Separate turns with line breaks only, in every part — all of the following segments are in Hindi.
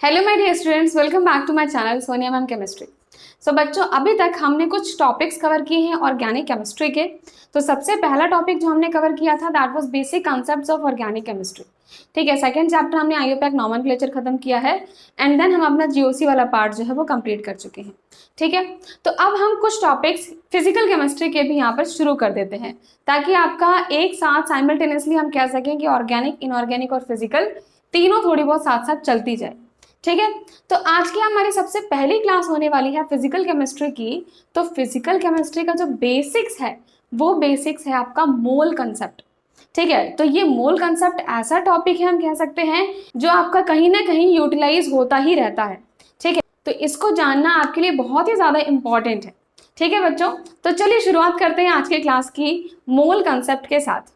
Hello my dear students, welcome back to my channel Sonia ma'am chemistry. So बच्चों, अभी तक हमने कुछ टॉपिक्स कवर किए हैं ऑर्गेनिक केमिस्ट्री के। तो सबसे पहला टॉपिक जो हमने कवर किया था that was basic concepts of organic chemistry. ठीक है, सेकंड चैप्टर हमने आईयूपैक नॉमेनक्लेचर खत्म किया है एंड देन हम अपना जीओसी वाला पार्ट जो है वो कंप्लीट कर चुके हैं। ठीक है, तो अब हम कुछ टॉपिक्स फिजिकल केमिस्ट्री के भी यहाँ पर शुरू कर देते हैं ताकि आपका एक साथ साइमल्टेनियसली हम कह सकें कि ऑर्गेनिक, इनऑर्गेनिक और फिजिकल तीनों थोड़ी बहुत साथ साथ चलती जाए। ठीक है, तो आज की हमारी सबसे पहली क्लास होने वाली है फिजिकल केमिस्ट्री की। तो फिजिकल केमिस्ट्री का जो बेसिक्स है वो बेसिक्स है आपका मोल कंसेप्ट। ठीक है, तो ये मोल कंसेप्ट ऐसा टॉपिक है हम कह सकते हैं जो आपका कहीं ना कहीं यूटिलाइज होता ही रहता है। ठीक है, तो इसको जानना आपके लिए बहुत ही ज्यादा इंपॉर्टेंट है। ठीक है बच्चों, तो चलिए शुरुआत करते हैं आज के क्लास की मोल कंसेप्ट के साथ।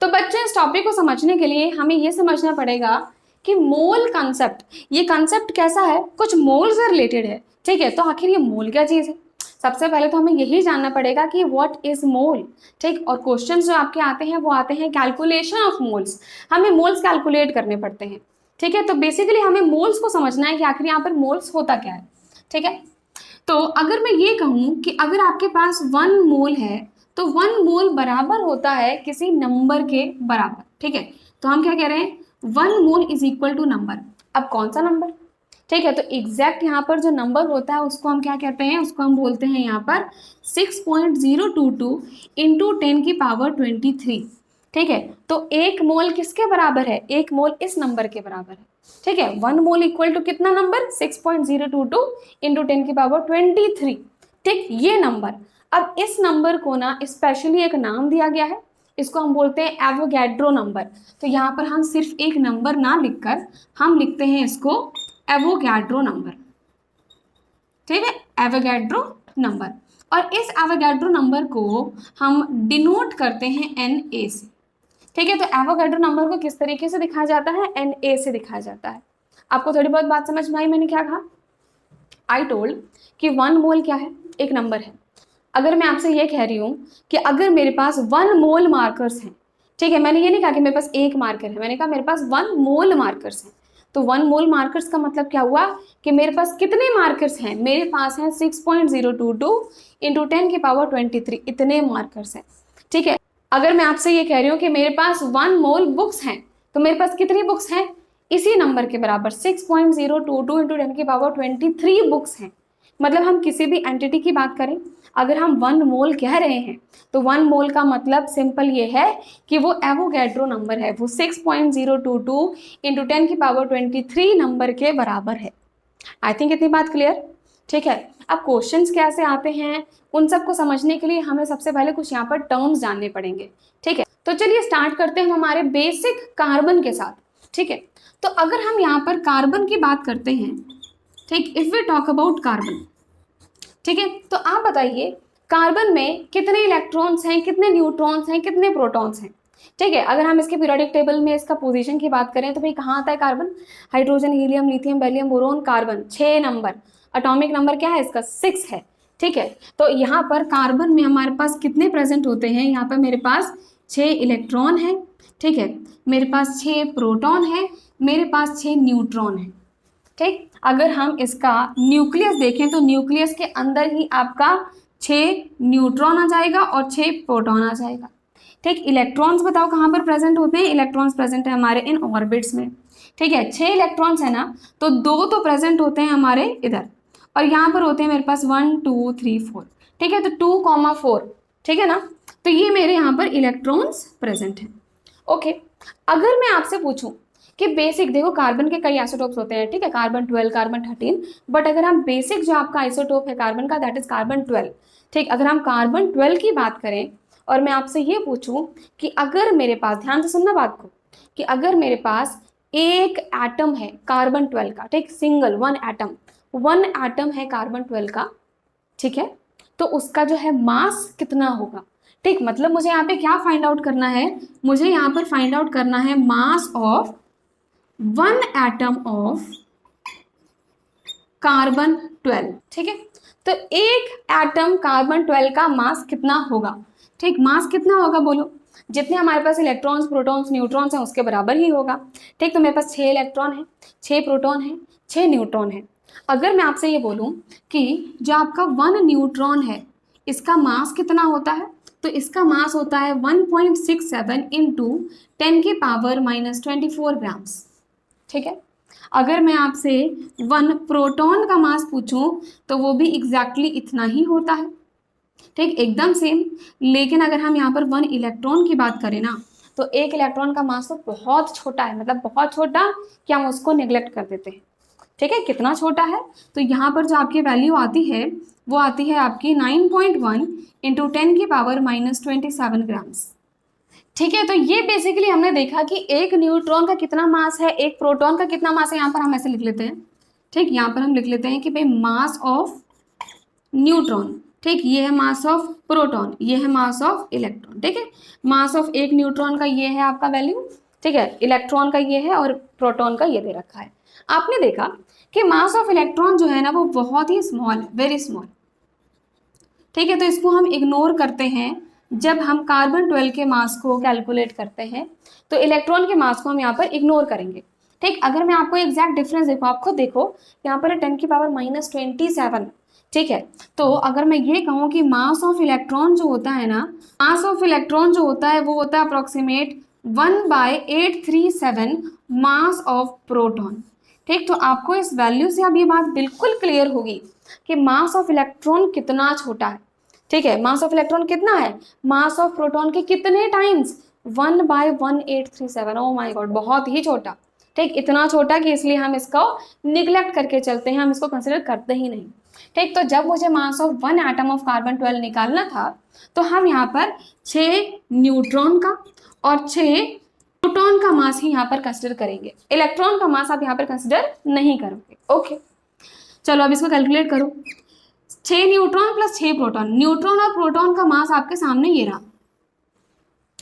तो बच्चों, इस टॉपिक को समझने के लिए हमें ये समझना पड़ेगा कि मोल कंसेप्ट, ये कंसेप्ट कैसा है, कुछ मोल से रिलेटेड है। ठीक है, तो आखिर ये मोल क्या चीज है, सबसे पहले तो हमें यही जानना पड़ेगा कि व्हाट इज मोल। ठीक, और क्वेश्चंस जो आपके आते हैं वो आते हैं कैलकुलेशन ऑफ मोल्स, हमें मोल्स कैलकुलेट करने पड़ते हैं। ठीक है, तो बेसिकली हमें मोल्स को समझना है कि आखिर यहाँ पर मोल्स होता क्या है। ठीक है, तो अगर मैं ये कहूँ कि अगर आपके पास 1 मोल है तो 1 मोल बराबर होता है किसी नंबर के बराबर। ठीक है, तो हम क्या कह रहे हैं, 1 mole is equal to number. अब कौन सा नंबर? ठीक है, तो एग्जैक्ट यहाँ पर जो नंबर होता है उसको हम क्या कहते हैं, उसको हम बोलते हैं यहाँ पर 6.022 इंटू 10⁻23। ठीक है, तो 1 मोल किसके बराबर है, 1 मोल इस नंबर के बराबर है। ठीक है, 1 मोल इक्वल टू कितना नंबर, 6.022 इंटू 10⁻23। ठीक, ये नंबर, अब इस नंबर को ना स्पेशली एक नाम दिया गया है, इसको हम बोलते हैं एवोगैड्रो नंबर। तो यहाँ पर हम सिर्फ एक नंबर ना लिखकर हम लिखते हैं इसको एवोगैड्रो नंबर। ठीक है, एवोगैड्रो नंबर, और इस एवोगैड्रो नंबर को हम डिनोट करते हैं Na से। ठीक है, तो एवोगैड्रो नंबर को किस तरीके से दिखाया जाता है, Na से दिखाया जाता है। आपको थोड़ी बहुत बात समझ में आई मैंने क्या कहा? आई टोल्ड कि 1 मोल क्या है, एक नंबर है। अगर मैं आपसे ये कह रही हूँ कि अगर मेरे पास 1 मोल मार्कर्स हैं, ठीक है, मैंने ये नहीं कहा कि मेरे पास एक मार्कर है, मैंने कहा मेरे पास 1 मोल मार्कर्स हैं। तो 1 मोल मार्कर्स का मतलब क्या हुआ कि मेरे पास कितने मार्कर्स हैं, मेरे पास हैं 6.022 इंटू 10⁻23, इतने मार्कर्स हैं। ठीक है, अगर मैं आपसे ये कह रही हूँ कि मेरे पास 1 मोल बुक्स हैं, तो मेरे पास कितनी बुक्स हैं, इसी नंबर के बराबर 6.022 इंटू 10⁻23 बुक्स हैं। मतलब हम किसी भी एंटिटी की बात करें, अगर हम 1 मोल कह रहे हैं तो 1 मोल का मतलब सिंपल ये है कि वो एवोगैड्रो नंबर है, वो 6.022 इंटू 10⁻23 नंबर के बराबर है। आई थिंक इतनी बात क्लियर। ठीक है, अब क्वेश्चंस कैसे आते हैं उन सबको समझने के लिए हमें सबसे पहले कुछ यहाँ पर टर्म्स जानने पड़ेंगे। ठीक है, तो चलिए स्टार्ट करते हैं हमारे बेसिक कार्बन के साथ। ठीक है, तो अगर हम यहाँ पर कार्बन की बात करते हैं, ठीक, if we talk about carbon, ठीक है, तो आप बताइए कार्बन में कितने इलेक्ट्रॉन्स हैं, कितने न्यूट्रॉन्स हैं, कितने प्रोटॉन्स हैं। ठीक है, अगर हम इसके पीरियोडिक टेबल में इसका पोजीशन की बात करें तो भाई कहाँ आता है carbon, hydrogen, helium, lithium, beryllium, boron, carbon 6 number, atomic number क्या है इसका, 6 है। ठीक है, तो यहाँ पर कार्बन में हमारे पास कितने प्रेजेंट होते हैं, यहाँ पर मेरे पास 6 इलेक्ट्रॉन है। ठीक है, मेरे पास 6 प्रोटॉन है, मेरे पास 6 न्यूट्रॉन है। ठीक, अगर हम इसका न्यूक्लियस देखें तो न्यूक्लियस के अंदर ही आपका 6 न्यूट्रॉन आ जाएगा और 6 प्रोटॉन आ जाएगा। ठीक, इलेक्ट्रॉन्स बताओ कहाँ पर प्रेजेंट होते हैं, इलेक्ट्रॉन्स प्रेजेंट है हमारे इन ऑर्बिट्स में। ठीक है, 6 इलेक्ट्रॉन्स है ना, तो 2 तो प्रेजेंट होते हैं हमारे इधर, और यहाँ पर होते हैं मेरे पास 1 2 3 4। ठीक है, तो 2,4, ठीक है ना, तो ये मेरे यहाँ पर इलेक्ट्रॉन्स प्रेजेंट हैं। ओके, अगर मैं आपसे पूछूं कि बेसिक, देखो कार्बन के कई आइसोटोप्स होते हैं, ठीक है, कार्बन 12, कार्बन 13, बट अगर हम बेसिक जो आपका आइसोटोप है कार्बन का दैट इज कार्बन 12। ठीक, अगर हम कार्बन 12 की बात करें और मैं आपसे ये पूछूं कि अगर मेरे पास, ध्यान से सुनना बात को, कि अगर मेरे पास एक एटम है कार्बन 12 का, ठीक, सिंगल 1 एटम है कार्बन 12 का, ठीक है, तो उसका जो है मास कितना होगा। ठीक, मतलब मुझे यहाँ पे क्या फाइंड आउट करना है, मुझे यहाँ पर फाइंड आउट करना है mass of 1 atom of carbon 12। ठीक है, तो एक एटम कार्बन 12 का मास कितना होगा। ठीक, मास कितना होगा बोलो, जितने हमारे पास इलेक्ट्रॉन्स, प्रोटॉन्स, न्यूट्रॉन्स हैं उसके बराबर ही होगा। ठीक, तो मेरे पास 6 इलेक्ट्रॉन है, 6 प्रोटॉन है, 6 न्यूट्रॉन है। अगर मैं आपसे ये बोलूँ कि जो आपका 1 न्यूट्रॉन है इसका मास कितना होता है, तो इसका मास होता है 1.67 इंटू 10⁻⁻24 ग्राम्स। ठीक है, अगर मैं आपसे 1 प्रोटॉन का मास पूछूं तो वो भी एग्जैक्टली इतना ही होता है। ठीक, एकदम सेम। लेकिन अगर हम यहाँ पर 1 इलेक्ट्रॉन की बात करें ना, तो एक इलेक्ट्रॉन का मास तो बहुत छोटा है, मतलब बहुत छोटा कि हम उसको निगलेक्ट कर देते हैं। ठीक है, कितना छोटा है, तो यहाँ पर जो आपकी वैल्यू आती है वो आती है आपकी 9.1 इंटू 10⁻⁻27 ग्राम्स। ठीक है, तो ये बेसिकली हमने देखा कि एक न्यूट्रॉन का कितना मास है, एक प्रोटॉन का कितना मास है। यहाँ पर हम ऐसे लिख लेते हैं। ठीक, यहाँ पर हम लिख लेते हैं कि भाई मास ऑफ न्यूट्रॉन, ठीक, ये है मास ऑफ प्रोटॉन, ये है मास ऑफ इलेक्ट्रॉन। ठीक है, मास ऑफ एक न्यूट्रॉन का ये है आपका वैल्यू, ठीक है, इलेक्ट्रॉन का ये है और प्रोटॉन का ये दे रखा है। आपने देखा कि मास ऑफ इलेक्ट्रॉन जो है ना वो बहुत ही स्मॉल है, वेरी स्मॉल। ठीक है, तो इसको हम इग्नोर करते हैं जब हम कार्बन 12 के मास को कैलकुलेट करते हैं, तो इलेक्ट्रॉन के मास को हम यहाँ पर इग्नोर करेंगे। ठीक, अगर मैं आपको एग्जैक्ट डिफरेंस देखो, आप खुद देखो यहाँ पर 10⁻⁻27। ठीक है, तो अगर मैं ये कहूँ कि मास ऑफ इलेक्ट्रॉन जो होता है ना, मास ऑफ इलेक्ट्रॉन जो होता है वो होता है अप्रोक्सीमेट 1/837 मास ऑफ प्रोटॉन। ठीक, तो आपको इस वैल्यू से अब ये बात बिल्कुल क्लियर होगी कि मास ऑफ इलेक्ट्रॉन कितना छोटा है। ठीक है, मास ऑफ इलेक्ट्रॉन कितना है, मास ऑफ प्रोटॉन के कितने टाइम्स, 1/1837। ओ माय गॉड, बहुत ही छोटा। ठीक, इतना छोटा कि इसलिए हम इसको निगलेक्ट करके चलते हैं, हम इसको कंसिडर करते ही नहीं। ठीक, तो जब मुझे mass of 1 atom of carbon 12 निकालना था तो हम यहाँ पर 6 न्यूट्रॉन का और 6 प्रोटॉन का मास ही यहाँ पर कंसिडर करेंगे। इलेक्ट्रॉन का मास आप यहाँ पर कंसिडर नहीं करोगे। ओके, चलो अब इसको कैलकुलेट करो। 6 न्यूट्रॉन प्लस 6 प्रोटॉन, न्यूट्रॉन और प्रोटॉन का मास आपके सामने ये रहा।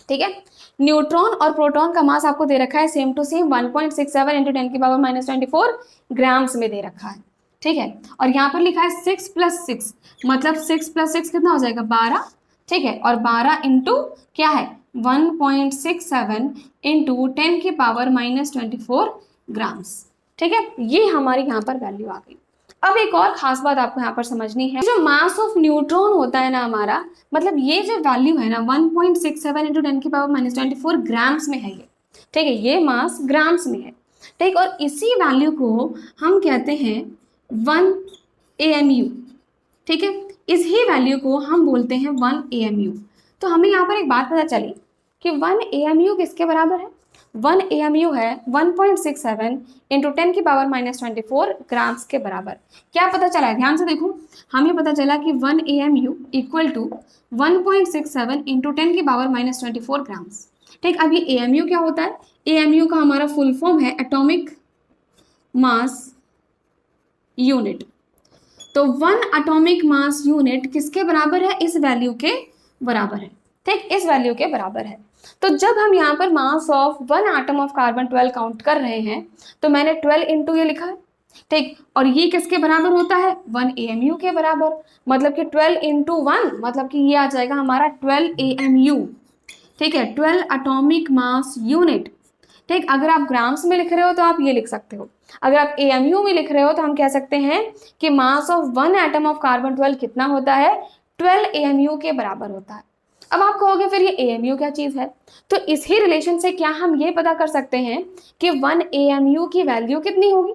ठीक है, न्यूट्रॉन और प्रोटॉन का मास आपको दे रखा है same to same 1.67 into 10⁻⁻24 grams में दे रखा है। ठीक है, और यहाँ पर लिखा है 6 + 6, मतलब 6 + 6 कितना हो जाएगा, 12। ठीक है, और 12 इंटू क्या है 1.67 इंटू 10⁻⁻24 ग्राम्स। ठीक है, ये हमारी यहाँ पर वैल्यू आ गई। अब एक और खास बात आपको यहाँ पर समझनी है, जो मास ऑफ न्यूट्रॉन होता है ना हमारा, मतलब ये जो वैल्यू है ना 1.67 इंटू 10⁻⁻24 ग्राम्स में है ये। ठीक है, ये मास ग्राम्स में है। ठीक, और इसी वैल्यू को हम कहते हैं 1 AMU। ठीक है, इसी वैल्यू को हम बोलते हैं 1 AMU। तो हमें यहाँ पर एक बात पता चली कि 1 AMU किसके बराबर है, 1 AMU है 1.67 इंटू 10⁻⁻24 ग्राम्स के बराबर। क्या पता चला है, ध्यान से देखो, हमें पता चला कि 1 AMU equal to 1.67 into 10⁻⁻24 grams. ठीक, अब ये AMU क्या होता है, AMU का हमारा फुल फॉर्म है एटॉमिक मास यूनिट। तो 1 एटॉमिक मास यूनिट किसके बराबर है, इस वैल्यू के बराबर है। ठीक, इस वैल्यू के बराबर है। तो जब हम यहाँ पर mass of 1 atom of carbon 12 count कर रहे हैं तो मैंने 12 इंटू ये लिखा है। ठीक, और ये किसके बराबर होता है, 1 AMU के बराबर, मतलब कि 12 इंटू 1 मतलब कि ये आ जाएगा हमारा 12 AMU। ठीक है, 12 एटॉमिक मास यूनिट। ठीक, अगर आप ग्राम्स में लिख रहे हो तो आप ये लिख सकते हो, अगर आप AMU में लिख रहे हो तो हम कह सकते हैं कि mass of 1 atom of carbon 12 कितना होता है, 12 AMU के बराबर होता है। अब आप कहोगे फिर ये AMU क्या चीज़ है, तो इसी रिलेशन से क्या हम ये पता कर सकते हैं कि 1 AMU की वैल्यू कितनी होगी,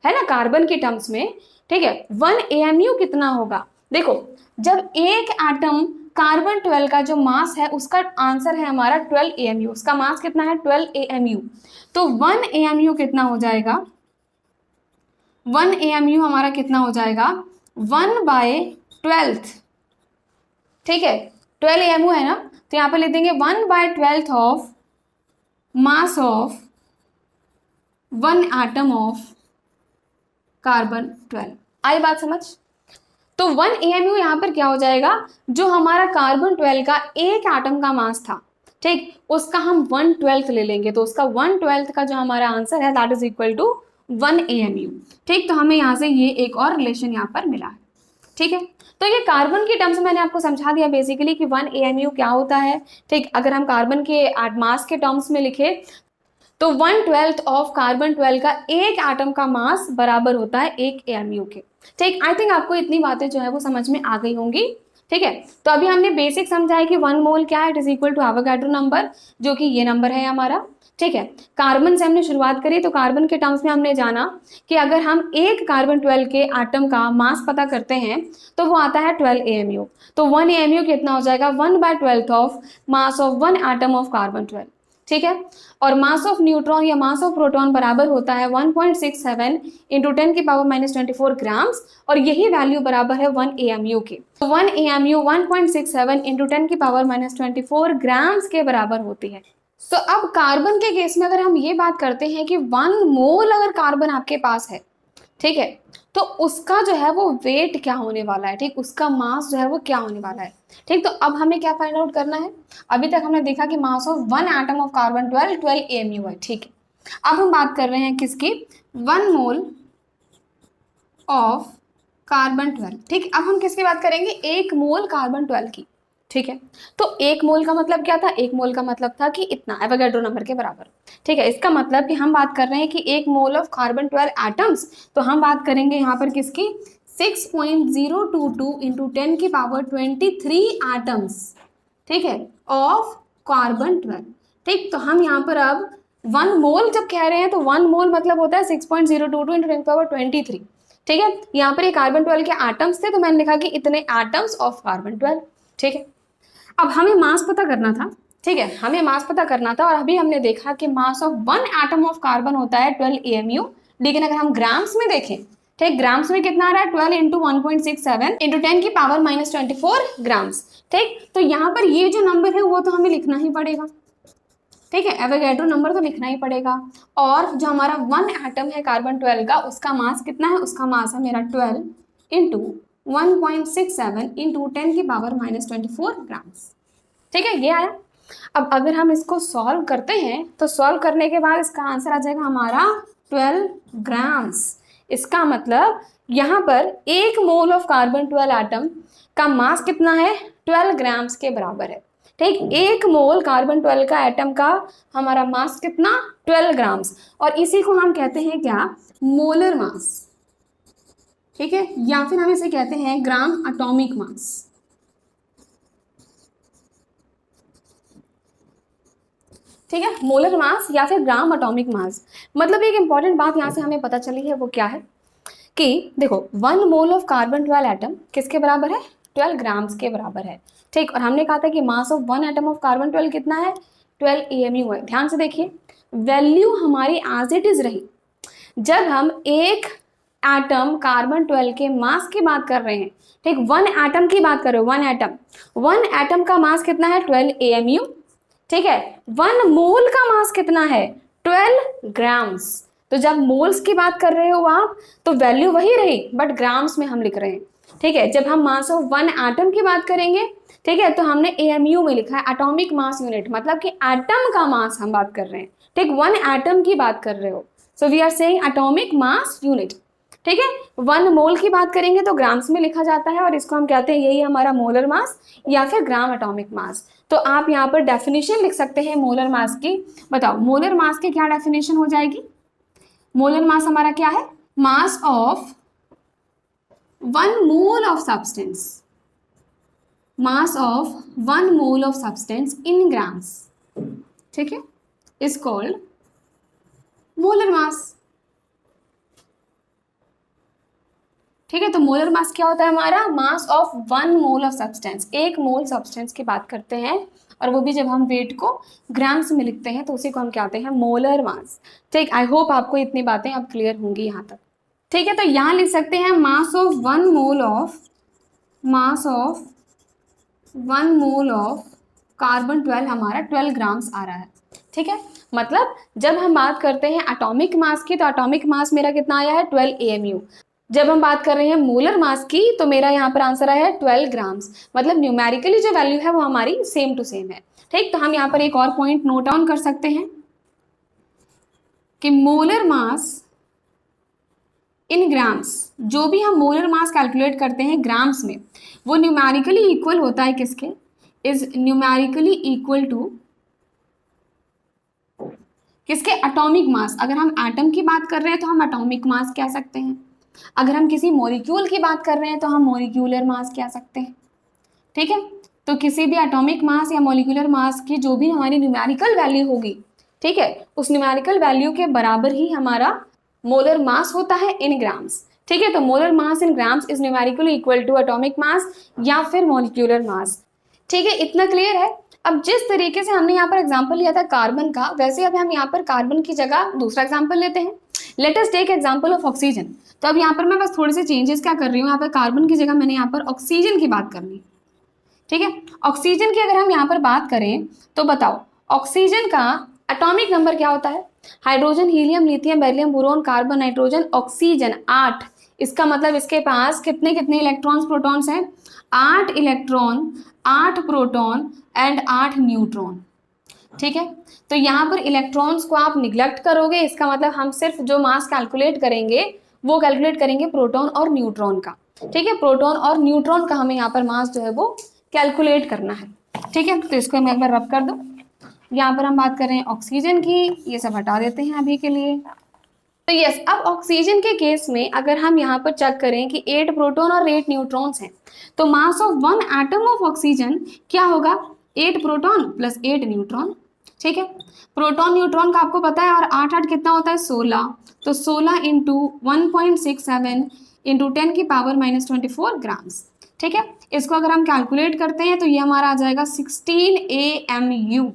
है ना, कार्बन के टर्म्स में। ठीक है, 1 AMU कितना होगा, देखो जब एक एटम कार्बन 12 का जो मास है उसका आंसर है हमारा 12 AMU, उसका मास कितना है 12 AMU, तो 1 AMU कितना हो जाएगा, 1 AMU हमारा कितना हो जाएगा 1/12। ठीक है, 12 AMU है ना, तो यहाँ पर लिख देंगे 1/12 of mass of 1 atom of carbon 12। आई बात समझ, तो 1 AMU यहाँ पर क्या हो जाएगा, जो हमारा कार्बन 12 का एक एटम का मास था, ठीक, उसका हम 1/12 ले लेंगे, तो उसका 1/12 का जो हमारा आंसर है that is equal to 1 AMU। ठीक, तो हमें यहाँ से ये एक और रिलेशन यहाँ पर मिला है। ठीक है। तो ये कार्बन की टर्म्स मैंने आपको समझा दिया बेसिकली कि 1 AMU क्या होता है। ठीक, अगर हम कार्बन के मास के टर्म्स में लिखे तो 1/12 ऑफ कार्बन 12 का एक एटम का मास बराबर होता है 1 AMU के। ठीक, आई थिंक आपको इतनी बातें जो है वो समझ में आ गई होंगी। ठीक है, तो अभी हमने बेसिक समझा है कि 1 मोल क्या है, it is equal to Avogadro number, जो कि ये नंबर है हमारा। ठीक है, कार्बन से हमने शुरुआत करी, तो कार्बन के टर्म्स में हमने जाना कि अगर हम एक कार्बन 12 के एटम का मास पता करते हैं तो वो आता है 12 AMU। तो 1 AMU कितना हो जाएगा, 1/12 of mass of 1 atom of carbon 12। ठीक है, और मास ऑफ न्यूट्रॉन या मास ऑफ प्रोटॉन बराबर होता है 1.67 इंटू 10⁻⁻⁴ ग्राम्स, और यही वैल्यू बराबर है 1 AMU के। तो 1 AMU 1.67 इंटू 10⁻⁻⁴ ग्राम्स के बराबर होती है। तो अब कार्बन के केस में अगर हम ये बात करते हैं कि 1 मोल अगर कार्बन आपके पास है, ठीक है, तो उसका जो है वो वेट क्या होने वाला है, ठीक, उसका मास जो है वो क्या होने वाला है। ठीक, तो अब हमें क्या फाइंड आउट करना है। अभी तक हमने देखा कि mass of 1 atom of carbon 12 AMU है। ठीक है, अब हम बात कर रहे हैं किसकी, 1 मोल ऑफ कार्बन 12। ठीक, अब हम किसकी बात करेंगे, 1 मोल कार्बन 12 की। ठीक है, तो 1 मोल का मतलब क्या था, 1 मोल का मतलब था कि इतना एवोगाड्रो नंबर के बराबर। ठीक है, इसका मतलब कि हम बात कर रहे हैं कि 1 मोल ऑफ कार्बन 12 एटम्स, तो हम बात करेंगे यहाँ पर किसकी, 6.022 इंटू 10⁻23 एटम्स, ठीक है, ऑफ कार्बन 12। ठीक, तो हम यहाँ पर अब 1 मोल जब कह रहे हैं तो 1 मोल मतलब होता है 6.022 इंटू 10⁻23। ठीक है, यहाँ पर ये कार्बन 12 के एटम्स थे, तो मैंने लिखा कि इतने एटम्स ऑफ कार्बन 12। ठीक है, अब हमें मास पता करना था। ठीक है, हमें मास पता करना था, और अभी हमने देखा कि mass of 1 atom of carbon होता है 12 AMU। लेकिन अगर हम ग्राम्स में देखें, ठीक, ग्राम्स में कितना आ रहा है, 12 इंटू 1.67 इंटू 10⁻⁻⁴ ग्राम्स। ठीक, तो यहाँ पर ये जो नंबर है वो तो हमें लिखना ही पड़ेगा। ठीक है, एवोगाड्रो नंबर तो लिखना ही पड़ेगा। और जो हमारा 1 एटम है कार्बन 12 का, उसका मास कितना है, उसका मास है मेरा 12 इंटू 1.67 इंटू 10⁻⁻⁴ ग्राम्स। ठीक है, ये आया। अब अगर हम इसको सॉल्व करते हैं तो सॉल्व करने के बाद इसका आंसर आ जाएगा हमारा 12 ग्राम्स। इसका मतलब यहाँ पर 1 मोल ऑफ कार्बन 12 एटम का मास कितना है, 12 ग्राम्स के बराबर है। ठीक, 1 मोल कार्बन 12 का एटम का हमारा मास कितना, 12 ग्राम्स, और इसी को हम कहते हैं क्या, मोलर मास। ठीक है, या फिर हम इसे कहते हैं ग्राम एटॉमिक मास। ठीक है, मोलर मास या फिर ग्राम एटॉमिक मास। मतलब एक इंपॉर्टेंट बात यहाँ से हमें पता चली है, वो क्या है कि देखो 1 मोल ऑफ कार्बन 12 एटम किसके बराबर है, 12 ग्राम्स के बराबर है। ठीक, और हमने कहा था कि mass of 1 atom of carbon 12 कितना है, 12 AMU है। ध्यान से देखिए, वैल्यू हमारी एज इट इज रही। जब हम एक एटम कार्बन 12 के मास की बात कर रहे हैं, ठीक, 1 एटम की बात कर रहे हो, 1 एटम का मास कितना है, 12 AMU। ठीक है, 1 मोल का मास कितना है, 12 ग्राम्स। तो जब मोल्स की बात कर रहे हो आप तो वैल्यू वही रही, बट ग्राम्स में हम लिख रहे हैं। ठीक है, जब हम मास ऑफ 1 एटम की बात करेंगे, ठीक है, तो हमने AMU में लिखा है, एटॉमिक मास यूनिट, मतलब कि एटम का मास हम बात कर रहे हैं। ठीक, 1 एटम की बात कर रहे हो, so we are saying atomic mass unit. ठीक है, 1 मोल की बात करेंगे तो ग्राम्स में लिखा जाता है, और इसको हम कहते हैं यही हमारा मोलर मास या फिर ग्राम एटॉमिक मास। तो आप यहाँ पर डेफिनेशन लिख सकते हैं मोलर मास की। बताओ मोलर मास की क्या डेफिनेशन हो जाएगी। मोलर मास हमारा क्या है, mass of 1 mole of substance, mass of 1 mole of substance in grams, ठीक है, इज कॉल्ड मोलर मास। ठीक है, तो मोलर मास क्या होता है हमारा, mass of 1 mole of substance, 1 mole substance की बात करते हैं, और वो भी जब हम वेट को ग्राम्स में लिखते हैं तो उसी को हम कहते हैं मोलर मास। ठीक, आई होप आपको इतनी बातें अब क्लियर होंगी यहाँ तक। ठीक है, तो यहाँ लिख सकते हैं mass of 1 mole of, mass of 1 mole of carbon 12 हमारा 12 ग्राम्स आ रहा है। ठीक है, मतलब जब हम बात करते हैं एटॉमिक मास की, तो एटॉमिक मास मेरा कितना आया है, 12 AMU। जब हम बात कर रहे हैं मोलर मास की तो मेरा यहाँ पर आंसर आया है 12 ग्राम्स। मतलब न्यूमेरिकली जो वैल्यू है वो हमारी सेम टू सेम है। ठीक, तो हम यहाँ पर एक और पॉइंट नोट डाउन कर सकते हैं कि मोलर मास इन ग्राम्स, जो भी हम मोलर मास कैलकुलेट करते हैं ग्राम्स में, वो न्यूमेरिकली इक्वल होता है किसके, इज न्यूमेरिकली इक्वल टू किसके, एटॉमिक मास। अगर हम एटम की बात कर रहे हैं तो हम एटॉमिक मास कह सकते हैं, अगर हम किसी मॉलिक्यूल की बात कर रहे हैं तो हम मॉलिक्यूलर मास कह सकते हैं। ठीक है, तो किसी भी एटॉमिक मास या मॉलिक्यूलर मास की जो भी हमारी न्यूमेरिकल वैल्यू होगी, ठीक है, उस न्यूमेरिकल वैल्यू के बराबर ही हमारा मोलर मास होता है इन ग्राम्स। ठीक है, तो molar mass in grams is numerically equal to atomic mass या फिर मॉलिक्यूलर मास। ठीक है, इतना क्लियर है। अब जिस तरीके से हमने यहाँ पर एग्जाम्पल लिया था कार्बन का, वैसे अब हम यहाँ पर कार्बन की जगह दूसरा एग्जाम्पल लेते हैं। Let us take example of oxygen. तो अब यहाँ पर मैं बस थोड़े से चेंजेस क्या कर रही हूँ, यहाँ पर कार्बन की जगह मैंने यहाँ पर ऑक्सीजन की बात करनी। ठीक है, ऑक्सीजन की अगर हम यहाँ पर बात करें तो बताओ ऑक्सीजन का एटॉमिक नंबर क्या होता है, hydrogen, helium, lithium, beryllium, boron, carbon, nitrogen, oxygen 8। इसका मतलब इसके पास कितने कितने इलेक्ट्रॉन्स प्रोटॉन्स हैं, 8 इलेक्ट्रॉन, 8 प्रोटॉन एंड 8 न्यूट्रॉन। ठीक है, तो यहाँ पर इलेक्ट्रॉन्स को आप निग्लेक्ट करोगे, इसका मतलब हम सिर्फ जो मास कैलकुलेट करेंगे वो कैलकुलेट करेंगे प्रोटॉन और न्यूट्रॉन का। ठीक है, प्रोटॉन और न्यूट्रॉन का हमें यहाँ पर मास जो है वो कैलकुलेट करना है। ठीक है, तो इसको मैं एक बार रब कर दूं। यहाँ पर हम बात कर रहे हैं ऑक्सीजन की, ये सब हटा देते हैं अभी के लिए। तो यस, अब ऑक्सीजन के केस में अगर हम यहाँ पर चेक करें कि 8 प्रोटॉन और 8 न्यूट्रॉन्स हैं, तो mass of one atom of oxygen क्या होगा, 8 प्रोटॉन प्लस 8 न्यूट्रॉन। ठीक है, प्रोटॉन न्यूट्रॉन का आपको पता है, और 8 8 कितना होता है 16, तो 16 इंटू 1.67 इंटू 10 की पावर -24 ग्राम्स। ठीक है, इसको अगर हम कैलकुलेट करते हैं तो ये हमारा आ जाएगा 16 AMU।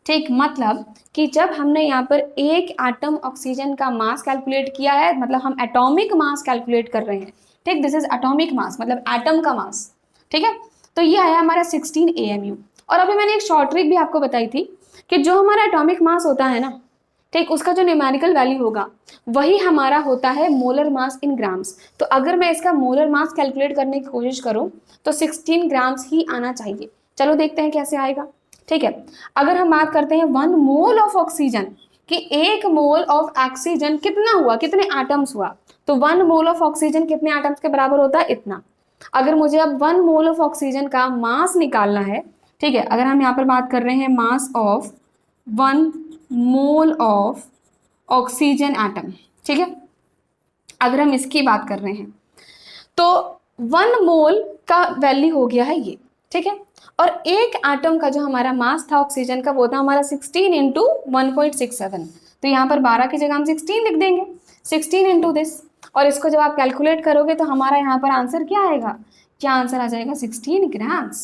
ठीक, मतलब कि जब हमने यहाँ पर एक एटम ऑक्सीजन का मास कैलकुलेट किया है, मतलब हम एटॉमिक मास कैलकुलेट कर रहे हैं। ठीक, दिस इज एटॉमिक मास, मतलब एटम का मास। ठीक है, तो ये आया हमारा 16 AMU। और अभी मैंने एक शॉर्ट ट्रिक भी आपको बताई थी कि जो हमारा एटॉमिक मास होता है ना, ठीक, उसका जो न्यूमेरिकल वैल्यू होगा वही हमारा होता है मोलर मास इन ग्राम्स। तो अगर मैं इसका मोलर मास कैलकुलेट करने की कोशिश करूं तो 16 ग्राम्स ही आना चाहिए। चलो देखते हैं कैसे आएगा। ठीक है, अगर हम बात करते हैं 1 मोल ऑफ ऑक्सीजन, कि 1 मोल ऑफ ऑक्सीजन कितना हुआ, कितने एटम्स हुआ, तो 1 मोल ऑफ ऑक्सीजन कितने एटम्स के बराबर होता है, इतना। अगर मुझे अब 1 मोल ऑफ ऑक्सीजन का मास निकालना है, ठीक है, अगर हम यहाँ पर बात कर रहे हैं mass of 1 mole of oxygen atom, ठीक है, अगर हम इसकी बात कर रहे हैं तो 1 मोल का वैल्यू हो गया है ये। ठीक है, और एक एटम का जो हमारा मास था ऑक्सीजन का वो था हमारा 16 इंटू 1.67, तो यहाँ पर 12 की जगह हम 16 लिख देंगे, 16 इंटू दिस, और इसको जब आप कैलकुलेट करोगे तो हमारा यहाँ पर आंसर क्या आएगा, क्या आंसर आ जाएगा 16 ग्राम्स।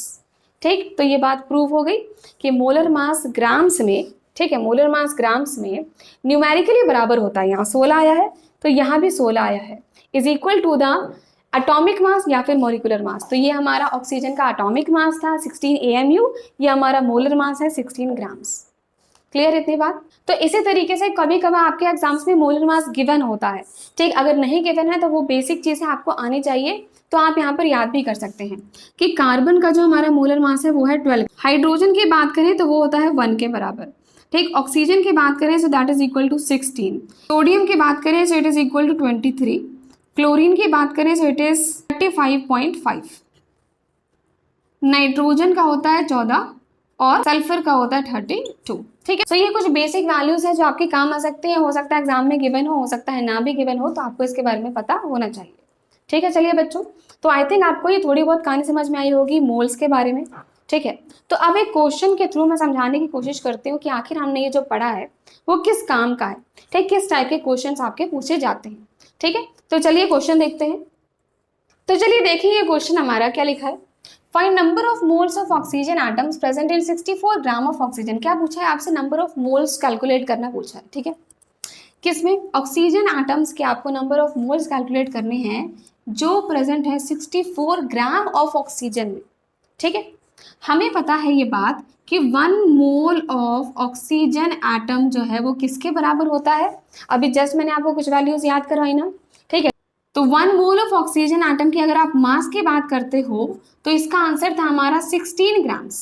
ठीक, तो ये बात प्रूव हो गई कि मोलर मास ग्राम्स में, ठीक है, मोलर मास ग्राम्स में न्यूमेरिकली बराबर होता है, यहाँ 16 आया है तो यहाँ भी 16 आया है, is equal to the atomic mass या फिर मॉलिक्यूलर मास। तो ये हमारा ऑक्सीजन का एटॉमिक मास था 16 AMU, ये हमारा मोलर मास है 16 ग्राम्स। क्लियर इतनी बात। तो इसी तरीके से कभी कभी आपके एग्जाम्स में मोलर मास गिवन होता है। ठीक, अगर नहीं गिवन है तो वो बेसिक चीज़ें आपको आनी चाहिए, तो आप यहाँ पर याद भी कर सकते हैं कि कार्बन का जो हमारा मोलर मास है वो है 12, हाइड्रोजन की बात करें तो वो होता है 1 के बराबर। ठीक, ऑक्सीजन की बात करें so that is equal to 16, sodium की बात करें so it is equal to 23, chlorine की बात करें सो इट इज 35.5, नाइट्रोजन का होता है 14 और सल्फर का होता है 32। ठीक है, तो ये कुछ बेसिक वैल्यूज है जो आपके काम आ सकते हैं, हो सकता है एग्जाम में गिवन हो सकता है ना भी गिवन हो, तो आपको इसके बारे में पता होना चाहिए। ठीक है, चलिए बच्चों, तो आई थिंक आपको ये थोड़ी बहुत कहानी समझ में आई होगी मोल्स के बारे में। ठीक है, तो अब एक क्वेश्चन के थ्रू मैं समझाने की कोशिश करती हूँ कि आखिर हमने ये जो पढ़ा है वो किस काम का है। ठीक, किस टाइप के क्वेश्चंस आपके पूछे जाते हैं। ठीक है, तो चलिए क्वेश्चन देखते हैं। तो चलिए देखिए ये क्वेश्चन हमारा क्या लिखा है, find number of moles of oxygen atoms present in 64 gram of oxygen. क्या पूछा है आपसे, नंबर ऑफ मोल्स कैलकुलेट करना पूछा है। ठीक है, किसमें, ऑक्सीजन एटम्स के आपको नंबर ऑफ मोल्स कैलकुलेट करने हैं जो प्रेजेंट है 64 ग्राम ऑफ ऑक्सीजन में। ठीक है, हमें पता है ये बात कि 1 मोल ऑफ ऑक्सीजन एटम जो है वो किसके बराबर होता है, अभी जस्ट मैंने आपको कुछ वैल्यूज याद करवाई ना। ठीक है, तो 1 मोल ऑफ ऑक्सीजन एटम की अगर आप मास की बात करते हो तो इसका आंसर था हमारा 16 ग्राम्स।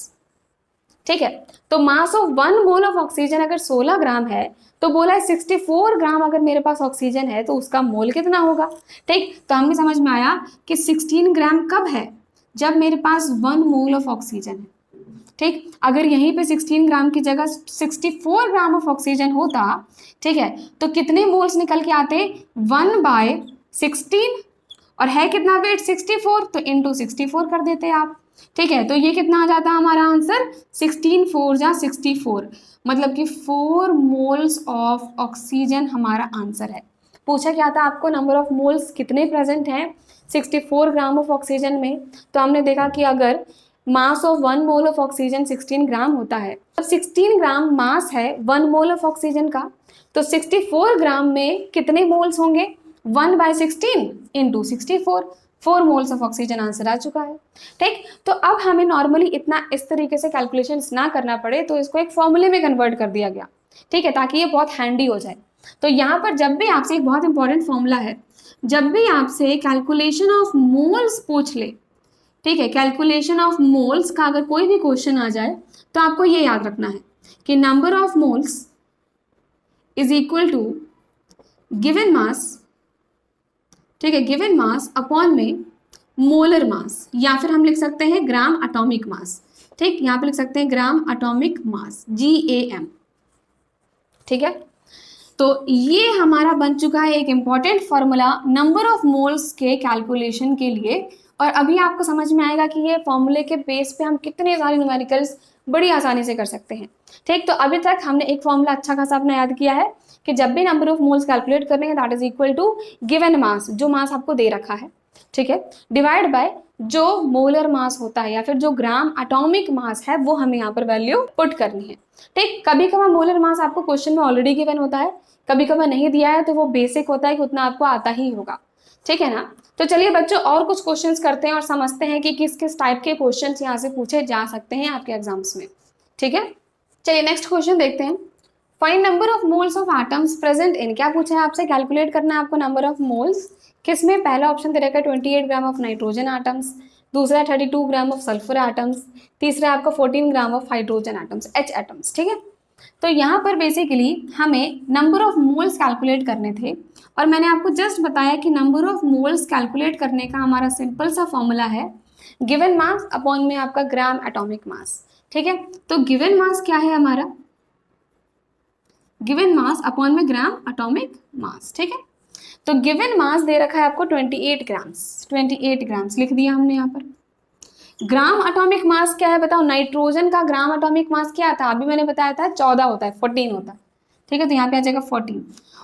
ठीक है। तो mass of 1 mole of oxygen अगर 16 ग्राम है तो बोला है 64 ग्राम अगर मेरे पास ऑक्सीजन है तो उसका मोल कितना होगा। ठीक, तो हमें समझ में आया कि 16 ग्राम कब है, जब मेरे पास 1 मोल ऑफ ऑक्सीजन है। ठीक, अगर यहीं पे 16 ग्राम की जगह 64 ग्राम ऑफ ऑक्सीजन होता, ठीक है, तो कितने मोल्स निकल के आते, 1/16, और है कितना वेट 64, तो इंटू 64 कर देते आप। ठीक है, तो ये कितना आ जाता है हमारा आंसर, 16 4 जा 64, मतलब कि 4 मोल्स ऑफ ऑक्सीजन हमारा आंसर है। पूछा क्या था आपको, नंबर ऑफ मोल्स कितने प्रेजेंट हैं 64 ग्राम ऑफ ऑक्सीजन में, तो हमने देखा कि अगर mass of 1 mole of oxygen 16 ग्राम होता है, अब 16 ग्राम मास है 1 मोल ऑफ ऑक्सीजन का, तो 64 ग्राम में कितने मोल्स होंगे, 1/16 into 64, 4 moles of oxygen answer आ चुका है। ठीक, तो अब हमें नॉर्मली इतना इस तरीके से कैलकुलेशंस ना करना पड़े, तो इसको एक फॉर्मूले में कन्वर्ट कर दिया गया। ठीक है, ताकि ये बहुत हैंडी हो जाए। तो यहाँ पर जब भी आपसे एक बहुत इंपॉर्टेंट फॉर्मूला है, जब भी आपसे कैलकुलेशन ऑफ मोल्स पूछ ले, ठीक है, कैलकुलेशन ऑफ मोल्स का अगर कोई भी क्वेश्चन आ जाए तो आपको ये याद रखना है कि number of moles is equal to given mass, ठीक है, गिवन मास अपॉन में मोलर मास, या फिर हम लिख सकते हैं ग्राम एटॉमिक मास। ठीक, यहाँ पे लिख सकते हैं ग्राम एटॉमिक मास, GAM। ठीक है, तो ये हमारा बन चुका है एक important formula number of moles के कैलकुलेशन के लिए। और अभी आपको समझ में आएगा कि ये फॉर्मूले के बेस पे हम कितने सारे न्यूमेरिकल्स बड़ी आसानी से कर सकते हैं। ठीक, तो अभी तक हमने एक फॉर्मूला अच्छा खासा अपना याद किया है कि जब भी नंबर ऑफ मोल्स कैलकुलेट करने हैं that is equal to given mass, जो मास आपको दे रखा है, ठीक है, डिवाइड बाय जो मोलर मास होता है या फिर जो ग्राम एटॉमिक मास है, वो हमें यहाँ पर वैल्यू पुट करनी है। ठीक, कभी कभार मोलर मास आपको क्वेश्चन में ऑलरेडी गिवन होता है, कभी कभार नहीं दिया है, तो वो बेसिक होता है कि उतना आपको आता ही होगा। ठीक है ना, तो चलिए बच्चों और कुछ क्वेश्चंस करते हैं और समझते हैं कि किस किस टाइप के क्वेश्चंस यहाँ से पूछे जा सकते हैं आपके एग्जाम्स में। ठीक है, चलिए नेक्स्ट क्वेश्चन देखते हैं। Find number of moles of atoms present in, क्या पूछा है आपसे, कैलकुलेट करना है आपको नंबर ऑफ मोल्स, किसमें, पहला ऑप्शन दे रखा है 28 ग्राम ऑफ नाइट्रोजन एटम्स, दूसरा 32 ग्राम ऑफ सल्फर एटम्स, तीसरा आपका 14 gram of hydrogen atoms, H atoms. ठीक है, तो यहाँ पर बेसिकली हमें नंबर ऑफ मोल्स कैलकुलेट करने थे, और मैंने आपको जस्ट बताया कि नंबर ऑफ मोल्स कैलकुलेट करने का हमारा सिंपल सा फॉर्मूला है गिवन मास अपॉन में आपका ग्राम एटॉमिक मास। ठीक है, तो गिवन मास क्या है हमारा, गिवन मास अपॉन में ग्राम एटॉमिक मास। ठीक है, तो गिवन मास दे रखा है आपको 28 ग्राम्स, 28 ग्राम्स लिख दिया हमने यहाँ पर। ग्राम एटॉमिक मास क्या है बताओ, नाइट्रोजन का ग्राम एटॉमिक मास क्या था, अभी मैंने बताया था 14 होता है, 14 होता है। ठीक है, तो यहाँ पे आ जाएगा 14,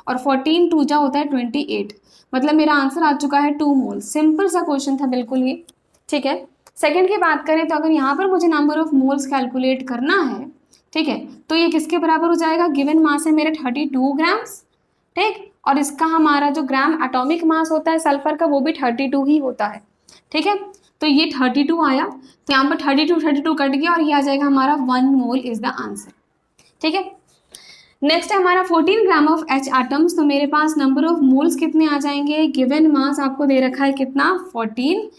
और 14 2 जा होता है 28, मतलब मेरा आंसर आ चुका है 2 मोल। सिंपल सा क्वेश्चन था बिल्कुल ये। ठीक है, सेकंड की बात करें तो अगर यहाँ पर मुझे नंबर ऑफ मोल्स कैलकुलेट करना है, ठीक है, तो ये किसके बराबर हो जाएगा, गिवन मास है मेरे 32 ग्राम्स। ठीक, और इसका हमारा जो ग्राम एटॉमिक मास होता है सल्फर का, वो भी 32 ही होता है। ठीक है, तो ये 32 आया, तो यहाँ पर 32 कट गया और ये आ जाएगा हमारा 1 मोल इज द आंसर। ठीक है, नेक्स्ट है हमारा 14 ग्राम ऑफ H एटम्स, तो मेरे पास नंबर ऑफ मोल्स कितने आ जाएंगे, गिवन मास आपको दे रखा है कितना 14,